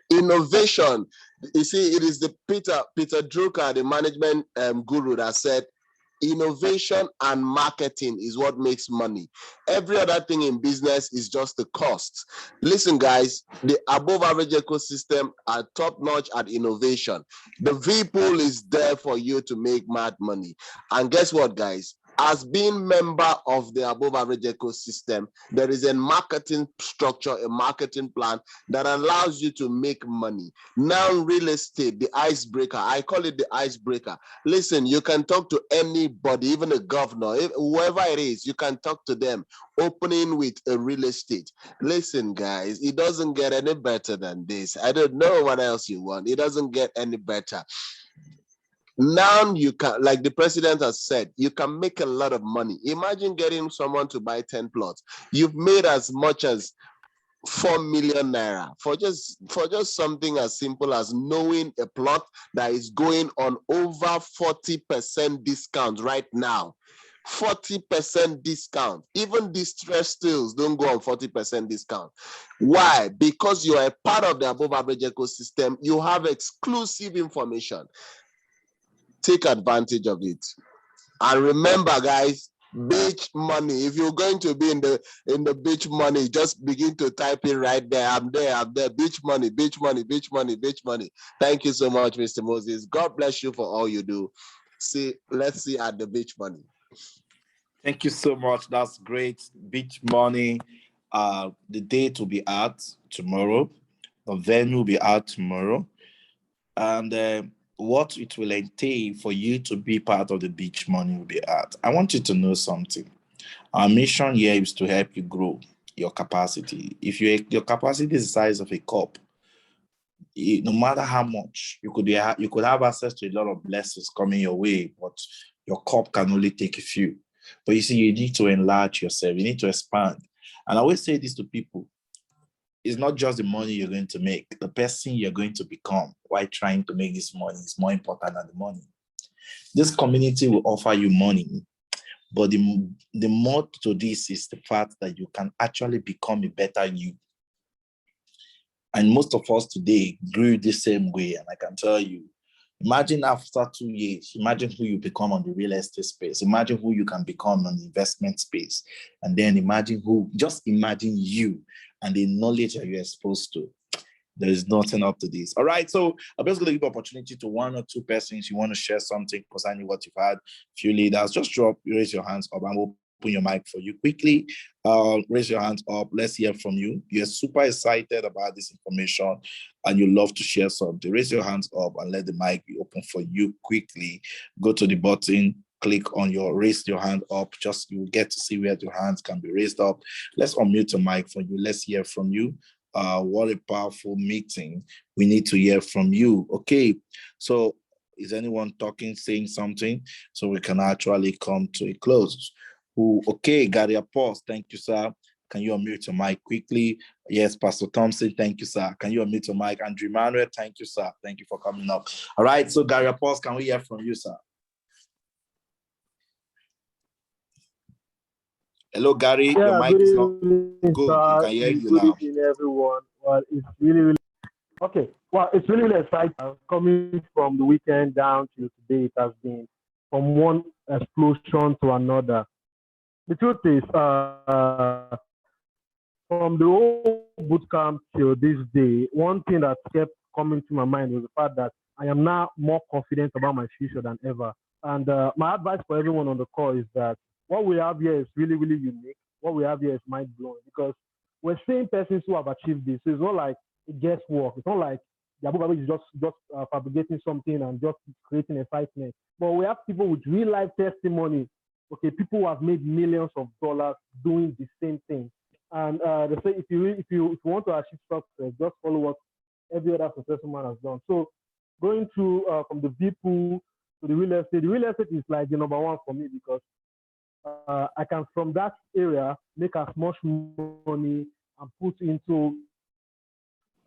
Innovation, you see, it is the Peter Drucker, the management guru, that said, innovation and marketing is what makes money. Every other thing in business is just the cost. Listen, guys, the Above Average ecosystem are top notch at innovation. The V pool is there for you to make mad money. And guess what, guys? As being member of the Above Average ecosystem, there is a marketing structure, a marketing plan that allows you to make money. Now, real estate, the icebreaker, I call it the icebreaker. Listen, you can talk to anybody, even a governor, whoever it is, you can talk to them, opening with a real estate. Listen, guys, it doesn't get any better than this. I don't know what else you want. It doesn't get any better. Now you can, like the president has said, you can make a lot of money. Imagine getting someone to buy 10 plots. You've made as much as 4 million naira for just something as simple as knowing a plot that is going on over 40% discount right now. 40% discount. Even distressed sales don't go on 40% discount. Why? Because you are a part of the above average ecosystem. You have exclusive information. Take advantage of it. And remember, guys, beach money. If you're going to be in the beach money, just begin to type it right there. I'm there. Beach money, beach money, beach money, beach money. Thank you so much, Mr. Moses. God bless you for all you do. Let's see at the beach money. Thank you so much. That's great. Beach money. The date will be out tomorrow. The venue will be out tomorrow. And what it will entail for you to be part of the beach money will be out. I want you to know something. Our mission here is to help you grow your capacity. If your capacity is the size of a cup, no matter how much, you could have access to a lot of blessings coming your way, but your cup can only take a few. But you see, you need to enlarge yourself. You need to expand. And I always say this to people. It's not just the money you're going to make. The person you're going to become while trying to make this money is more important than the money. This community will offer you money, but the more to this is the fact that you can actually become a better you. And most of us today grew the same way. And I can tell you, imagine after 2 years, imagine who you become on the real estate space. Imagine who you can become on the investment space. And then imagine you and the knowledge that you're exposed to. There is nothing up to this. All right. So I'm just going to give opportunity to one or two persons. You want to share something concerning what you've had. Few leaders, just raise your hands up and we'll open your mic for you quickly. Raise your hands up. Let's hear from you. You're super excited about this information and you love to share something. Raise your hands up and let the mic be open for you quickly. Go to the button, click on raise your hand up. Just you will get to see where your hands can be raised up. Let's unmute the mic for you. Let's hear from you. What a powerful meeting. We need to hear from you. Okay. So is anyone talking, saying something so we can actually come to a close? Okay, Gary Apostle, thank you, sir. Can you unmute your mic quickly? Yes, Pastor Thompson, thank you, sir. Can you unmute your mic? Andrew Manuel, thank you, sir. Thank you for coming up. All right, so Gary Apostle, can we hear from you, sir? Hello, Gary. Yeah, your mic is not good. Sir. We can hear you good now. Good evening, everyone. Well, it's really okay. Well, it's really exciting. Coming from the weekend down to today, it has been from one explosion to another. The truth is, from the whole bootcamp till this day, one thing that kept coming to my mind was the fact that I am now more confident about my future than ever. And my advice for everyone on the call is that what we have here is really, really unique. What we have here is mind-blowing because we're seeing persons who have achieved this. So it's not like guesswork. It's not like the Abu Dhabi is just fabricating something and just creating excitement. But we have people with real-life testimony. Okay, people who have made millions of dollars doing the same thing. And they say if you want to achieve success, just follow what every other successful man has done. So going through from the people to the real estate is like the number one for me because I can from that area make as much money and put into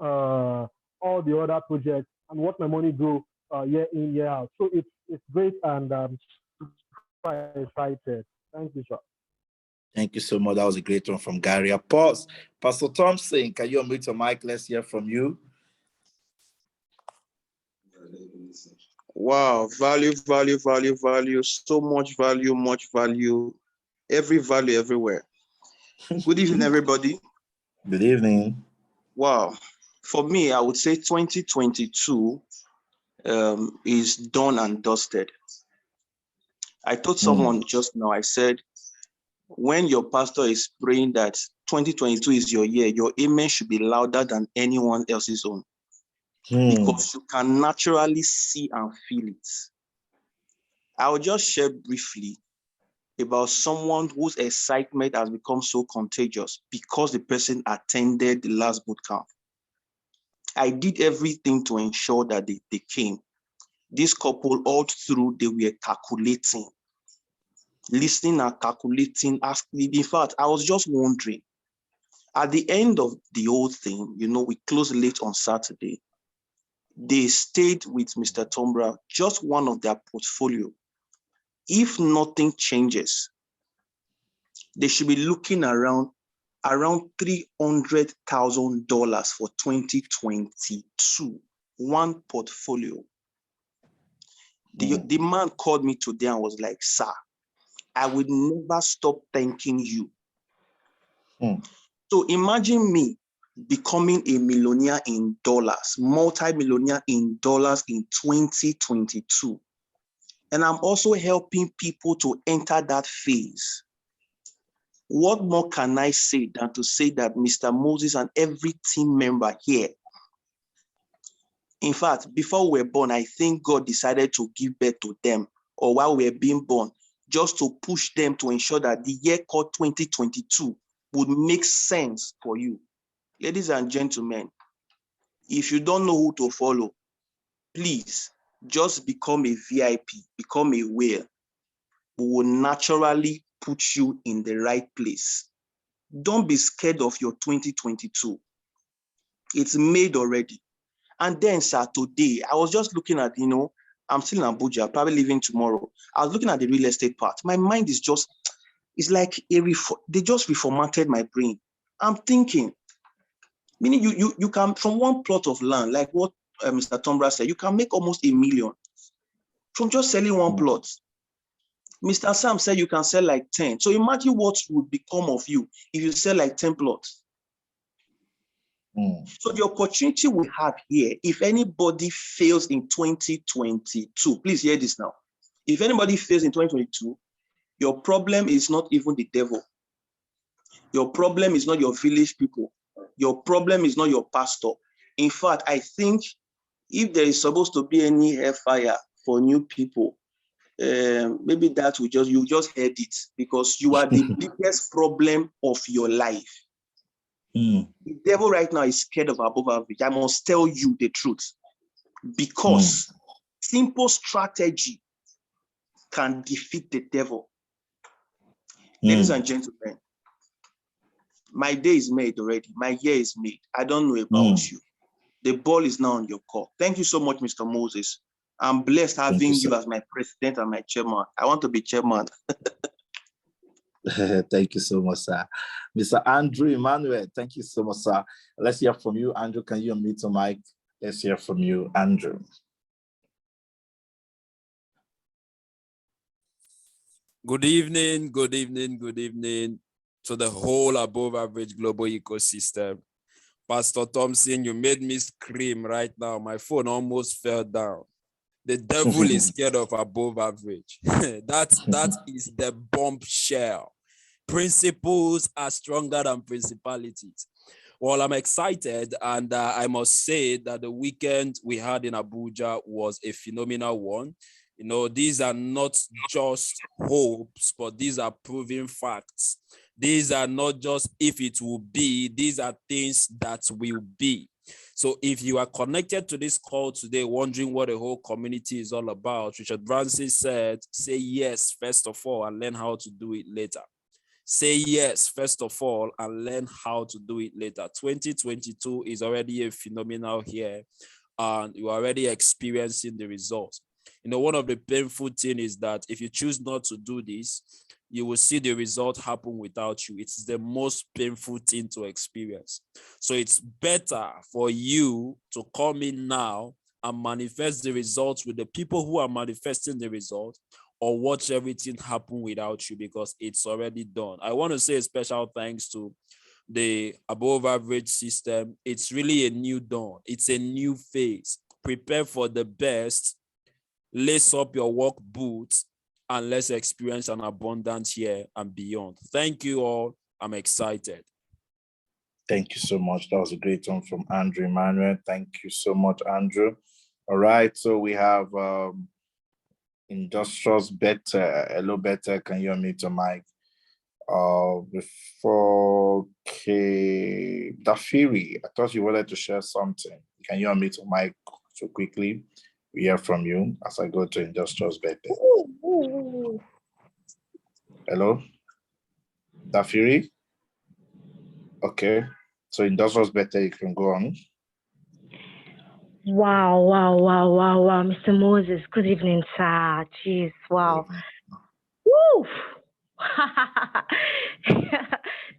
all the other projects and what my money grow year in, year out. So it's great and quite excited. Thank you, sir. Thank you so much. That was a great one from Gary Apostle. Pastor Thompson, can you unmute your mic? Let's hear from you. Wow, value. So much value, every value everywhere. Good evening, everybody. Good evening. Wow. For me, I would say 2022 is done and dusted. I told someone just now, I said, when your pastor is praying that 2022 is your year, your amen should be louder than anyone else's own. Because you can naturally see and feel it. I'll just share briefly about someone whose excitement has become so contagious because the person attended the last boot camp. I did everything to ensure that they came. This couple all through, they were calculating, listening and calculating, asking. In fact, I was just wondering, at the end of the whole thing, we closed late on Saturday. They stayed with Mr. Tombra, just one of their portfolio. If nothing changes, they should be looking around $300,000 for 2022, one portfolio. The man called me today and was like, sir, I would never stop thanking you. So imagine me becoming a millionaire in dollars, multi-millionaire in dollars in 2022. And I'm also helping people to enter that phase. What more can I say than to say that Mr. Moses and every team member here, in fact, before we were born, I think God decided to give birth to them, or while we were being born, just to push them to ensure that the year called 2022 would make sense for you. Ladies and gentlemen, if you don't know who to follow, please just become a VIP, become a whale. We will naturally put you in the right place. Don't be scared of your 2022. It's made already. And then, sir, today, I was just looking at, I'm still in Abuja, probably leaving tomorrow. I was looking at the real estate part. My mind is just, it's like they just reformatted my brain. I'm thinking, meaning you can, from one plot of land, like what Mr. Tombra said, you can make almost $1 million from just selling one plot. Mr. Sam said you can sell like 10. So imagine what would become of you if you sell like 10 plots. So the opportunity we have here, if anybody fails in 2022, please hear this now. If anybody fails in 2022, your problem is not even the devil. Your problem is not your village people. Your problem is not your pastor. In fact, I think if there is supposed to be any hellfire for new people, maybe that you just heard it, because you are the biggest problem of your life. The devil right now is scared of above average. I must tell you the truth, because simple strategy can defeat the devil. Ladies and gentlemen, my day is made already. My year is made. I don't know about you. The ball is now on your court. Thank you so much, Mr. Moses. I'm blessed having you as my president and my chairman. I want to be chairman. Thank you so much, sir. Mr. Andrew Emmanuel, thank you so much, sir. Let's hear from you. Andrew, can you unmute your mic? Let's hear from you, Andrew. Good evening to the whole above average global ecosystem. Pastor Thompson, you made me scream right now. My phone almost fell down. The devil is scared of above average. That is the bombshell. Principles are stronger than principalities. Well, I'm excited, and I must say that the weekend we had in Abuja was a phenomenal one. These are not just hopes, but these are proven facts. These are not just if it will be, these are things that will be. So if you are connected to this call today, wondering what the whole community is all about, Richard Branson said, say yes, first of all, and learn how to do it later. Say yes, first of all, and learn how to do it later. 2022 is already a phenomenal year, and you're already experiencing the results. One of the painful things is that if you choose not to do this, you will see the result happen without you. It's the most painful thing to experience. So it's better for you to come in now and manifest the results with the people who are manifesting the result, or watch everything happen without you, because it's already done. I want to say a special thanks to the above average system. It's really a new dawn. It's a new phase. Prepare for the best. Lace up your work boots, and let's experience an abundant year and beyond. Thank you all. I'm excited. Thank you so much. That was a great one from Andrew Emmanuel. Thank you so much, Andrew. All right, so we have Industrials Better. Hello, Better. Can you unmute your mic? Before Dafiri, I thought you wanted to share something. Can you unmute your mic so quickly? We hear from you as I go to Industrials Better. Hello? Dafiri? Okay. So Industrials Better, you can go on. Wow, Mr. Moses. Good evening, sir. Jeez, wow. Woo!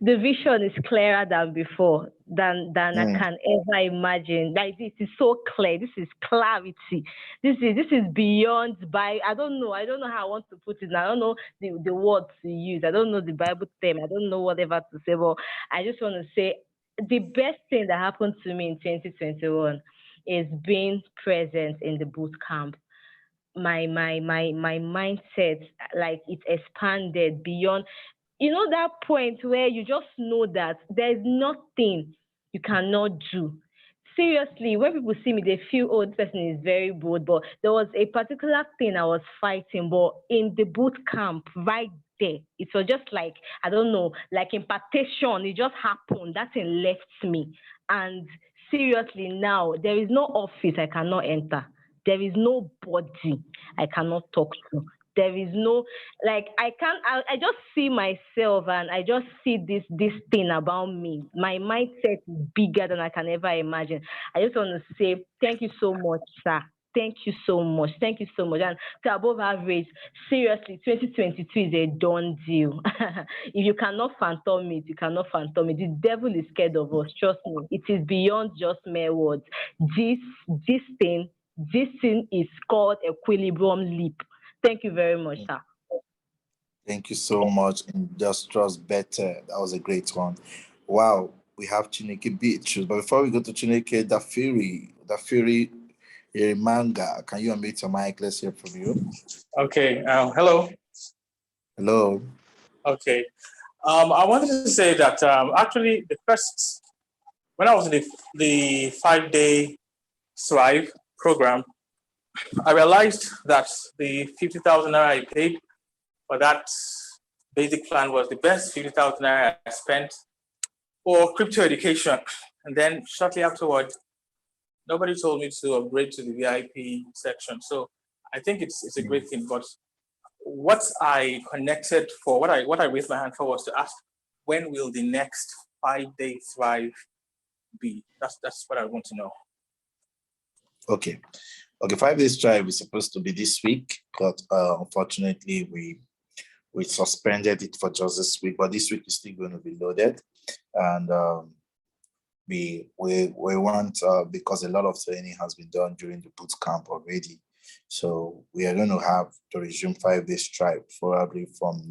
The vision is clearer than before, than I can ever imagine. Like, this is so clear. This is clarity. This is beyond by. I don't know how I want to put it. I don't know the words to use. I don't know the Bible term. I don't know whatever to say. But I just want to say the best thing that happened to me in 2021 is being present in the boot camp. My mindset, like, it expanded beyond, that point where you just know that there's nothing you cannot do. Seriously, when people see me, they feel, oh, this person is very bold. But there was a particular thing I was fighting, but in the boot camp, right there, it was just like, I don't know, like impartation. It just happened. That thing left me. And seriously, now there is no office I cannot enter. There is nobody I cannot talk to. There is no, like, I just see myself, and I just see this thing about me. My mindset is bigger than I can ever imagine. I just want to say thank you so much, sir. Thank you so much. Thank you so much. And to Above Average, seriously, 2022 is a done deal. If you cannot phantom it, you cannot phantom it. The devil is scared of us. Trust me. It is beyond just mere words. This thing is called equilibrium leap. Thank you very much, sir. Thank you so much. Industrials Better. That was a great one. Wow. We have Chineke Beatrice. But before we go to Chineke, Dafiri Manga, can you unmute your mic? Let's hear from you. Okay. Hello. Hello. Okay. I wanted to say that actually when I was in the 5-day Thrive program, I realized that the 50,000 naira I paid for that basic plan was the best 50,000 naira I spent for crypto education. And then shortly afterward, nobody told me to upgrade to the VIP section. So I think it's a great thing. But what I connected for, what I raised my hand for, was to ask, when will the next 5-day Thrive be? That's what I want to know. Okay, 5 days Thrive is supposed to be this week, but unfortunately we suspended it for just this week. But this week is still going to be loaded, and we want because a lot of training has been done during the boot camp already. So we are going to have to resume 5 days Thrive probably from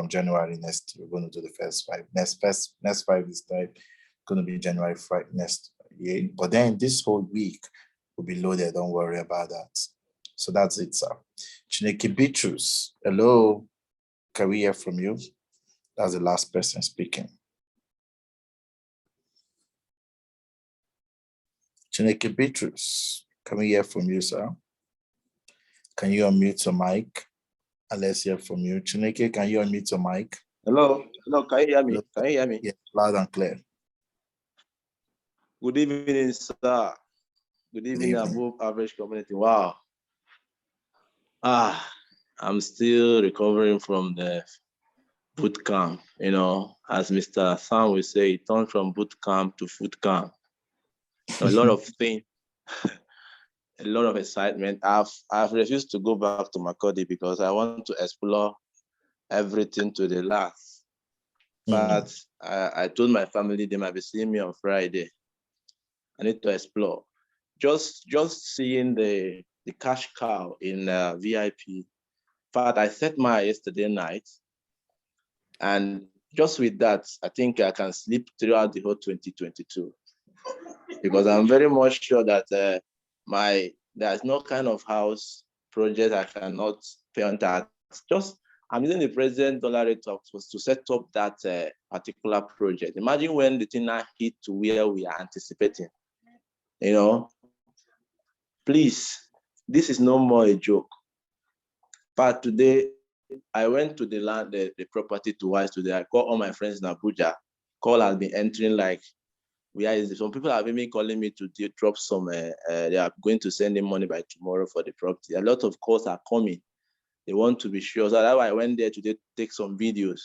January next. We're going to do the first 5 days Thrive. Going to be January next year. But then this whole week will be loaded. Don't worry about that. So that's it, sir. Chineke Beatrice, hello. Can we hear from you? That's the last person speaking. Chineke Beatrice, can we hear from you, sir? Can you unmute your mic? And let's hear from you. Chineke, can you unmute your mic? Hello, can you hear me? Can you hear me? Yeah, loud and clear. Good evening, sir. Good evening, Above Average community. Wow. I'm still recovering from the boot camp. As Mr. Sam will say, it turned from boot camp to foot camp. A lot of things, a lot of excitement. I've refused to go back to Makodi because I want to explore everything to the last. But I told my family they might be seeing me on Friday. I need to explore. Just seeing the cash cow in VIP. In fact, I set my yesterday night, and just with that, I think I can sleep throughout the whole 2022, because I'm very much sure that there's no kind of house project I cannot pay on that. I'm using the present dollar rate to set up that particular project. Imagine when the thing now hit to where we are anticipating. Please, this is no more a joke. But today, I went to the property twice today. I called all my friends in Abuja. Call has been entering like some people have even calling me to drop some, they are going to send them money by tomorrow for the property. A lot of calls are coming. They want to be sure. So that's why I went there to take some videos.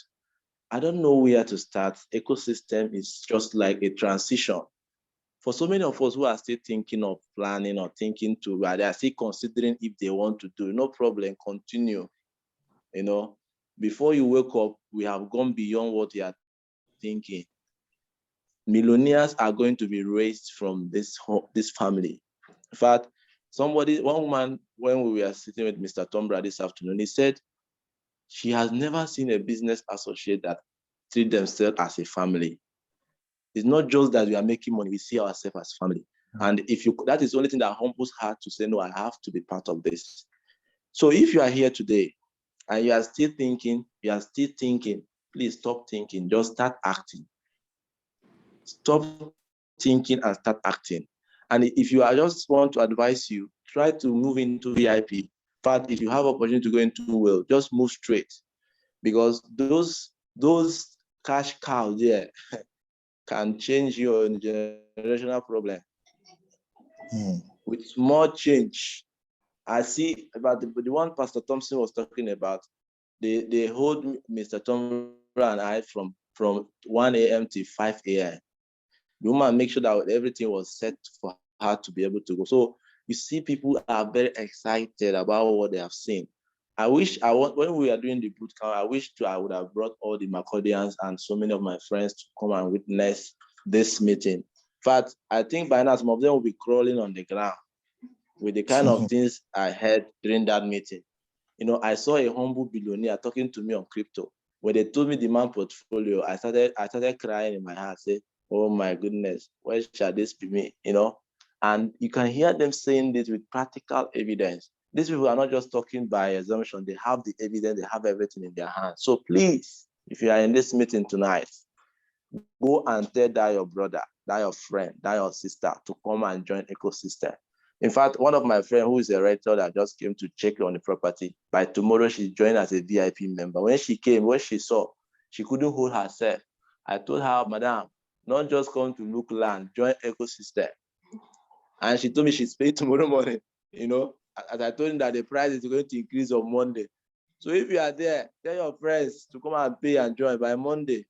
I don't know where to start. Ecosystem is just like a transition. For so many of us who are still thinking of planning or thinking to, they are still considering if they want to do, no problem, continue. Before you wake up, we have gone beyond what you are thinking. Millionaires are going to be raised from this family. In fact, one woman, when we were sitting with Mr. Tombra this afternoon, he said she has never seen a business associate that treat themselves as a family. It's not just that we are making money, we see ourselves as family. And that is the only thing that humbles her to say, no, I have to be part of this. So if you are here today and you are still thinking, please stop thinking, just start acting. Stop thinking and start acting. And if you just want to advise you, try to move into VIP. In fact, if you have opportunity to go into Well, just move straight, because those cash cows there can change your generational problem. With small change. I see about the one Pastor Thompson was talking about, they hold Mr. Tombra and I from 1 a.m. to 5 a.m. The woman make sure that everything was set for her to be able to go. So you see, people are very excited about what they have seen. When we are doing the boot camp, I wish I would have brought all the Macordians and so many of my friends to come and witness this meeting. In fact, I think by now some of them will be crawling on the ground with the kind of things I heard during that meeting. I saw a humble billionaire talking to me on crypto. When they told me the man portfolio, I started crying in my heart, say, oh my goodness, where shall this be me? And you can hear them saying this with practical evidence. These people are not just talking by assumption, they have the evidence, they have everything in their hands. So please, if you are in this meeting tonight, go and tell that your brother, that your friend, that your sister to come and join Ecosystem. In fact, one of my friends who is a realtor that just came to check on the property, by tomorrow she's joined as a VIP member. When she came, what she saw, she couldn't hold herself. I told her, madam, not just come to look land, join Ecosystem. And she told me she's paid tomorrow morning, as I told him that the price is going to increase on Monday. So if you are there, tell your friends to come and pay and join by Monday.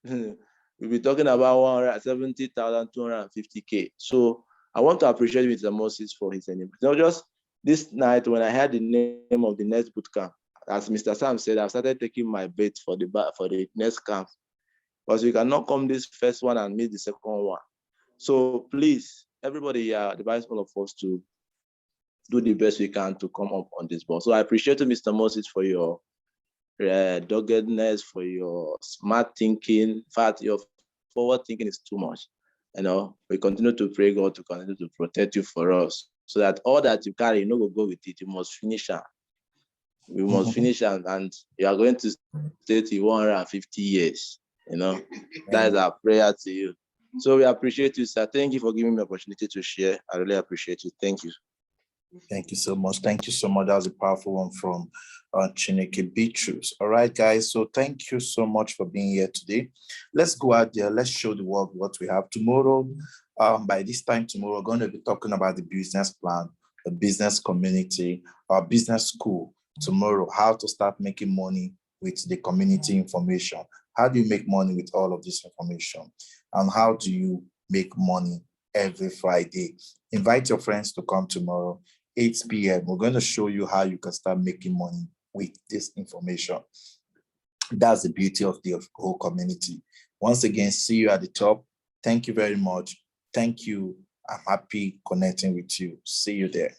We'll be talking about 170,250K. So I want to appreciate Mr. Moses for his name. Just this night when I heard the name of the next bootcamp, as Mr. Sam said, I've started taking my bait for the next camp, because we cannot come this first one and miss the second one. So please, everybody here advise all of us to do the best we can to come up on this board. So I appreciate you, Mr. Moses, for your doggedness, for your smart thinking. In fact, your forward thinking is too much. We continue to pray God to continue to protect you for us, so that all that you carry, go with it. You must finish it. We must finish and you are going to stay till 150 years. That is our prayer to you. So we appreciate you, sir. Thank you for giving me the opportunity to share. I really appreciate you. Thank you. Thank you so much. Thank you so much. That was a powerful one from Chineke Beatrice. All right, guys. So thank you so much for being here today. Let's go out there. Let's show the world what we have tomorrow. By this time tomorrow, we're going to be talking about the business plan, the business community, our business school. Tomorrow, how to start making money with the community information. How do you make money with all of this information? And how do you make money every Friday? Invite your friends to come tomorrow, 8 p.m. We're going to show you how you can start making money with this information. That's the beauty of the whole community. Once again, see you at the top. Thank you very much. Thank you. I'm happy connecting with you. See you there.